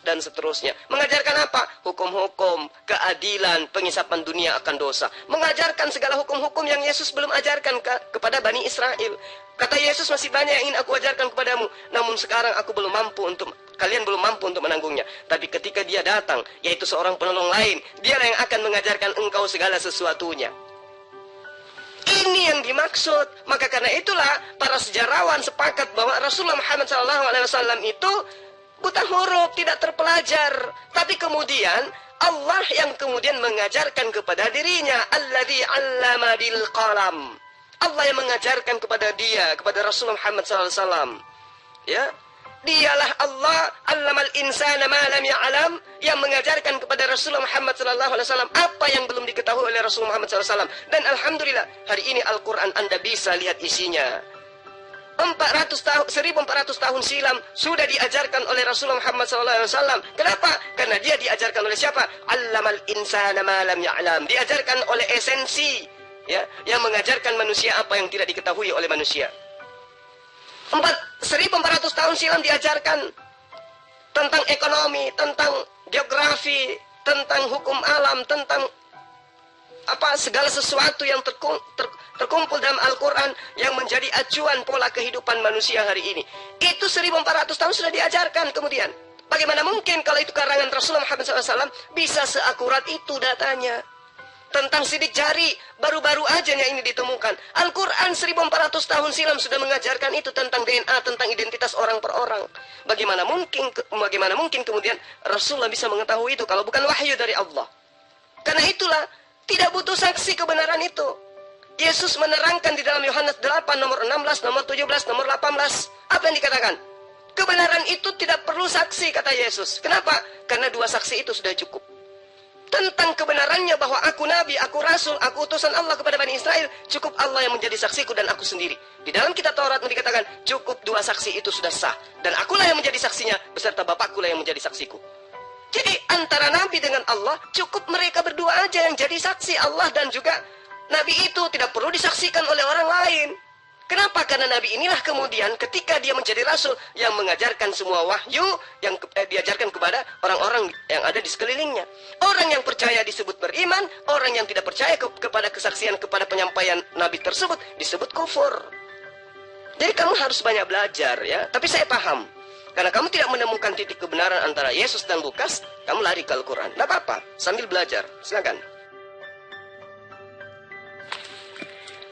dan seterusnya. Mengajarkan apa? Hukum-hukum, keadilan, pengisapan dunia akan dosa. Mengajarkan segala hukum-hukum yang Yesus belum ajarkan kepada Bani Israel. Kata Yesus, masih banyak yang ingin aku ajarkan kepadamu, namun sekarang kalian belum mampu untuk menanggungnya. Tapi ketika dia datang, yaitu seorang penolong lain, dialah yang akan mengajarkan engkau segala sesuatunya. Ini yang dimaksud. Maka karena itulah para sejarawan sepakat bahwa Rasulullah Muhammad SAW itu buta huruf, tidak terpelajar. Tapi kemudian Allah yang kemudian mengajarkan kepada dirinya, alladzi 'allama bil qalam. Allah yang mengajarkan kepada dia, kepada Rasulullah Muhammad SAW. Ya, dialah Allah, 'allamal insana ma lam ya'lam, yang mengajarkan kepada Rasulullah Muhammad SAW apa yang belum diketahui oleh Rasulullah Muhammad SAW. Dan alhamdulillah hari ini Al-Quran Anda bisa lihat isinya. 1400 tahun silam sudah diajarkan oleh Rasulullah Muhammad SAW. Kenapa? Karena dia diajarkan oleh siapa? 'Allamal insana ma lam ya'lam. Diajarkan oleh esensi, ya, yang mengajarkan manusia apa yang tidak diketahui oleh manusia. 1400 tahun silam diajarkan tentang ekonomi, tentang geografi, tentang hukum alam, tentang segala sesuatu yang terkumpul dalam Al-Quran yang menjadi acuan pola kehidupan manusia hari ini. Itu 1400 tahun sudah diajarkan. Kemudian bagaimana mungkin kalau itu karangan Rasulullah Muhammad SAW bisa seakurat itu datanya? Tentang sidik jari, baru-baru aja yang ini ditemukan. Al-Quran 1400 tahun silam sudah mengajarkan itu tentang DNA, tentang identitas orang per orang. Bagaimana mungkin kemudian Rasulullah bisa mengetahui itu kalau bukan wahyu dari Allah? Karena itulah, tidak butuh saksi kebenaran itu. Yesus menerangkan di dalam Yohanes 8, nomor 16, nomor 17, nomor 18. Apa yang dikatakan? Kebenaran itu tidak perlu saksi, kata Yesus. Kenapa? Karena 2 saksi itu sudah cukup. Tentang kebenarannya bahwa aku nabi, aku rasul, aku utusan Allah kepada Bani Israel, cukup Allah yang menjadi saksiku dan aku sendiri. Di dalam kitab Taurat dikatakan cukup 2 saksi itu sudah sah, dan akulah yang menjadi saksinya beserta Bapakku lah yang menjadi saksiku. Jadi antara nabi dengan Allah cukup mereka berdua aja yang jadi saksi. Allah dan juga nabi itu tidak perlu disaksikan oleh orang lain. Kenapa? Karena Nabi inilah kemudian ketika dia menjadi Rasul yang mengajarkan semua wahyu yang diajarkan kepada orang-orang yang ada di sekelilingnya. Orang yang percaya disebut beriman, orang yang tidak percaya kepada kesaksian, kepada penyampaian Nabi tersebut disebut kufur. Jadi kamu harus banyak belajar, ya. Tapi saya paham, karena kamu tidak menemukan titik kebenaran antara Yesus dan Lukas, kamu lari ke Al-Quran. Tidak apa-apa, sambil belajar. Silakan.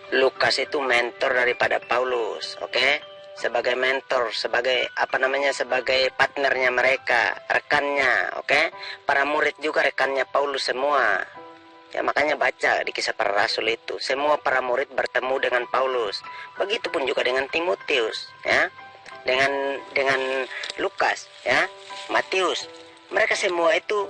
Lukas itu mentor daripada Paulus, oke? Sebagai mentor, sebagai sebagai partnernya mereka, rekannya, oke? Para murid juga rekannya Paulus semua. Ya, makanya baca di Kisah Para Rasul itu, semua para murid bertemu dengan Paulus. Begitupun juga dengan Timotius, ya. Dengan Lukas, ya, Matius. Mereka semua itu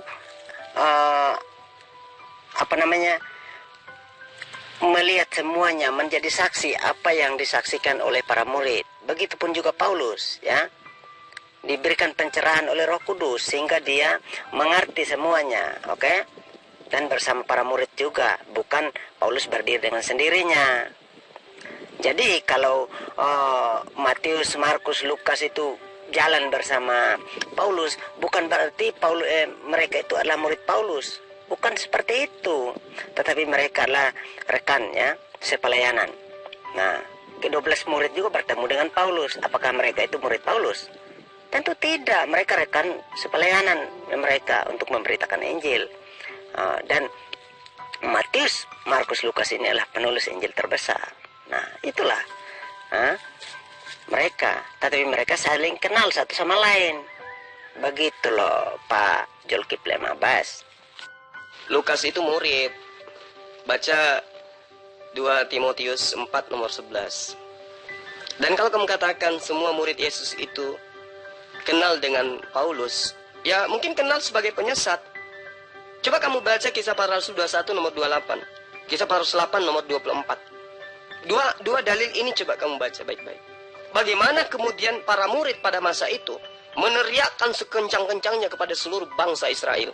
melihat semuanya, menjadi saksi apa yang disaksikan oleh para murid. Begitupun juga Paulus, ya, diberikan pencerahan oleh Roh Kudus sehingga dia mengerti semuanya, oke? Dan bersama para murid juga, bukan Paulus berdiri dengan sendirinya. Jadi kalau Matius, Markus, Lukas itu jalan bersama Paulus, bukan berarti mereka itu adalah murid Paulus. Bukan seperti itu, tetapi mereka adalah rekannya sepelayanan. Nah, ke-12 murid juga bertemu dengan Paulus. Apakah mereka itu murid Paulus? Tentu tidak, mereka rekan sepelayanan mereka untuk memberitakan Injil. Dan Matius, Markus, Lukas ini adalah penulis Injil terbesar. Nah, itulah mereka, tetapi mereka saling kenal satu sama lain. Begitu loh Pak Zulkifli Abbas. Lukas itu murid. Baca 2 Timotius 4 nomor 11. Dan kalau kamu katakan semua murid Yesus itu kenal dengan Paulus, ya mungkin kenal sebagai penyesat. Coba kamu baca Kisah Para Rasul 21 nomor 28, Kisah Para Rasul 8 nomor 24. Dua dalil ini coba kamu baca baik-baik. Bagaimana kemudian para murid pada masa itu meneriakkan sekencang-kencangnya kepada seluruh bangsa Israel.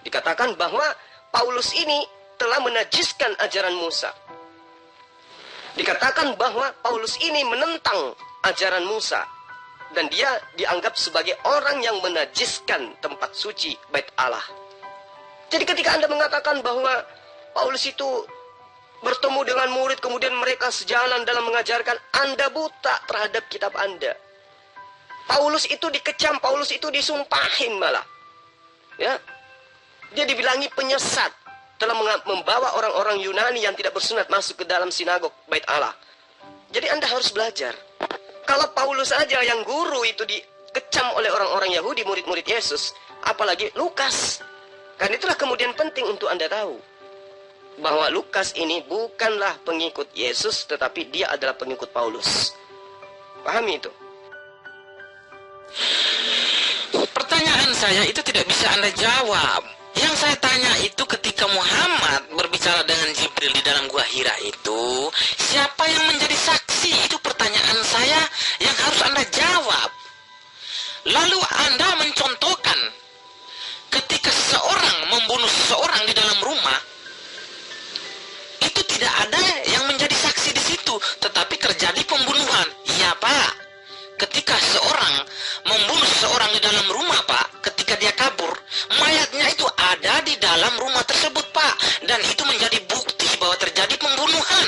Dikatakan bahwa Paulus ini telah menajiskan ajaran Musa. Dikatakan bahwa Paulus ini menentang ajaran Musa. dan dia dianggap sebagai orang yang menajiskan tempat suci bait Allah. Jadi ketika Anda mengatakan bahwa Paulus itu bertemu dengan murid, kemudian mereka sejalan dalam mengajarkan, Anda buta terhadap kitab Anda. Paulus itu dikecam, Paulus itu disumpahin malah. Ya, dia dibilangi penyesat telah membawa orang-orang Yunani yang tidak bersunat masuk ke dalam sinagog bait Allah. Jadi Anda harus belajar. Kalau Paulus saja yang guru itu dikecam oleh orang-orang Yahudi, murid-murid Yesus, apalagi Lukas. Karena itulah kemudian penting untuk Anda tahu bahwa Lukas ini bukanlah pengikut Yesus, tetapi dia adalah pengikut Paulus. Pahami itu? Pertanyaan saya itu tidak bisa Anda jawab. Yang saya tanya itu ketika Muhammad berbicara dengan Jibril di dalam gua Hira itu, siapa yang menjadi saksi? Itu pertanyaan saya yang harus Anda jawab. Lalu Anda mencontohkan ketika seseorang membunuh seseorang di dalam rumah, itu tidak ada yang menjadi saksi di situ, tetapi terjadi pembunuhan. Iya, Pak. Ketika seorang membunuh seseorang di dalam rumah, Pak, ketika dia kabur, mayatnya itu ada di dalam rumah tersebut, Pak, dan itu menjadi bukti bahwa terjadi pembunuhan.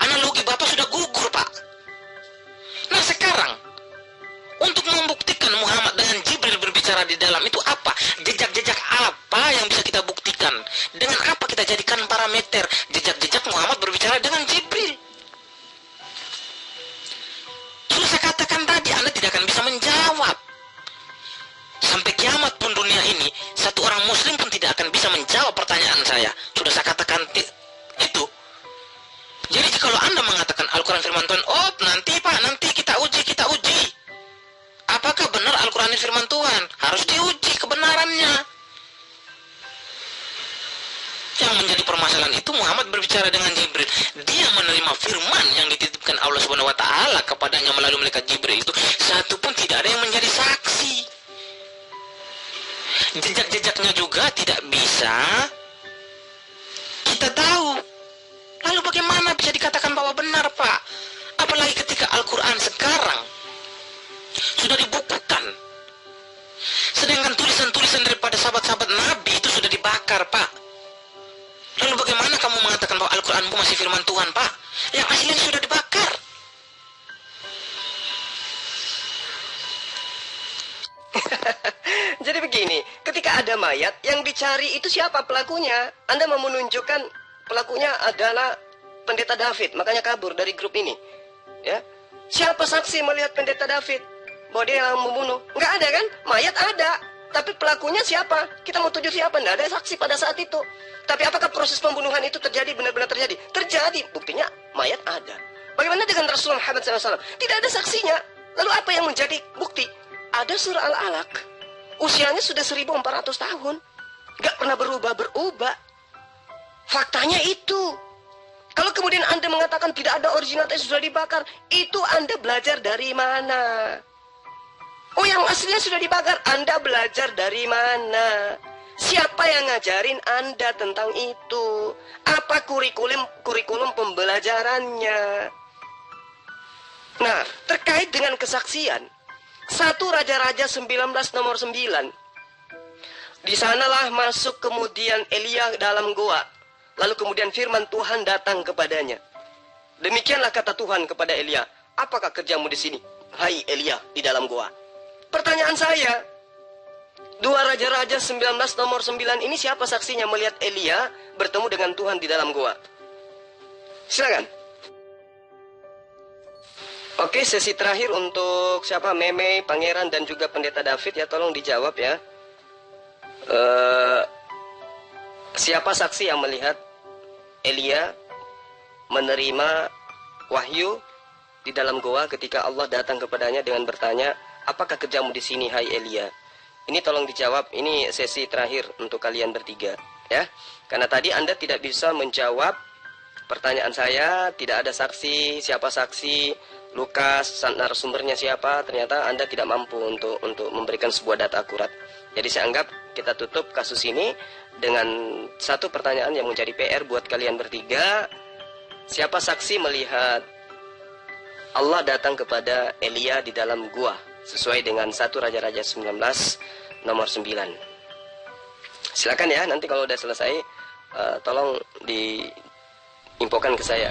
Analogi Bapak sudah gugur, Pak. Nah, sekarang untuk membuktikan Muhammad dengan Jibril berbicara di dalam itu apa? Jejak-jejak apa yang bisa kita buktikan? Dengan apa kita jadikan parameter jejak-jejak Muhammad berbicara dengan Jibril? Sudah saya katakan tadi, Anda tidak akan bisa menjawab. Sampai kiamat pun dunia ini, satu orang muslim pun tidak akan bisa menjawab pertanyaan saya. Sudah saya katakan itu. Jadi kalau Anda mengatakan Al-Quran firman Tuhan, oh nanti Pak, nanti kita uji. Apakah benar Al-Quran firman Tuhan? Harus diuji kebenarannya. Yang menjadi permasalahan itu Muhammad berbicara dengan Jibril. Dia menerima firman yang dititipkan Allah Subhanahu wa taala kepadanya melalui malaikat Jibril itu. Satu pun tidak ada yang menjadi saksi. Jejak-jejaknya juga tidak bisa kita tahu. Lalu bagaimana bisa dikatakan bahwa benar, Pak? Apalagi ketika Al-Quran sekarang sudah dibukukan. Sedangkan tulisan-tulisan daripada sahabat-sahabat Nabi itu sudah dibakar, Pak. Lalu bagaimana kamu mengatakan bahwa Al-Quranmu masih firman Tuhan, Pak? Yang aslinya sudah dibakar. Jadi begini, ketika ada mayat, yang dicari itu siapa pelakunya? Anda mau menunjukkan pelakunya adalah pendeta David, makanya kabur dari grup ini. Ya, siapa saksi melihat pendeta David bahwa dia yang membunuh? Nggak ada kan? Mayat ada, tapi pelakunya siapa? Kita mau tuju siapa? Nggak ada saksi pada saat itu. Tapi apakah proses pembunuhan itu terjadi, benar-benar terjadi? Terjadi, buktinya mayat ada. Bagaimana dengan Rasulullah Muhammad SAW? Tidak ada saksinya. Lalu apa yang menjadi bukti? Ada surah Al-Alaq, usianya sudah 1400 tahun, gak pernah berubah. Faktanya itu. Kalau kemudian Anda mengatakan tidak ada originalnya sudah dibakar, itu Anda belajar dari mana? Oh, yang aslinya sudah dibakar, Anda belajar dari mana? Siapa yang ngajarin Anda tentang itu? Apa kurikulum pembelajarannya? Nah, terkait dengan kesaksian, 1 Raja-Raja 19 nomor 9. Di sanalah masuk kemudian Elia dalam goa. Lalu kemudian firman Tuhan datang kepadanya. Demikianlah kata Tuhan kepada Elia, apakah kerjamu di sini, hai Elia, di dalam goa? Pertanyaan saya, 2 Raja-Raja 19 nomor 9 ini siapa saksinya melihat Elia bertemu dengan Tuhan di dalam goa? Silakan. Oke, sesi terakhir untuk siapa? Meme, Pangeran, dan juga Pendeta David ya, tolong dijawab ya. Siapa saksi yang melihat Elia menerima wahyu di dalam goa ketika Allah datang kepadanya dengan bertanya, apakah kerjamu di sini, hai Elia? Ini tolong dijawab, ini sesi terakhir untuk kalian bertiga ya. Karena tadi Anda tidak bisa menjawab pertanyaan saya, tidak ada saksi, siapa saksi, Lukas, narasumbernya siapa, ternyata Anda tidak mampu untuk memberikan sebuah data akurat. Jadi saya anggap kita tutup kasus ini dengan satu pertanyaan yang menjadi PR buat kalian bertiga. Siapa saksi melihat Allah datang kepada Elia di dalam gua sesuai dengan 1 Raja-Raja 19 nomor 9. Silakan ya, nanti kalau udah selesai tolong diinfokan ke saya.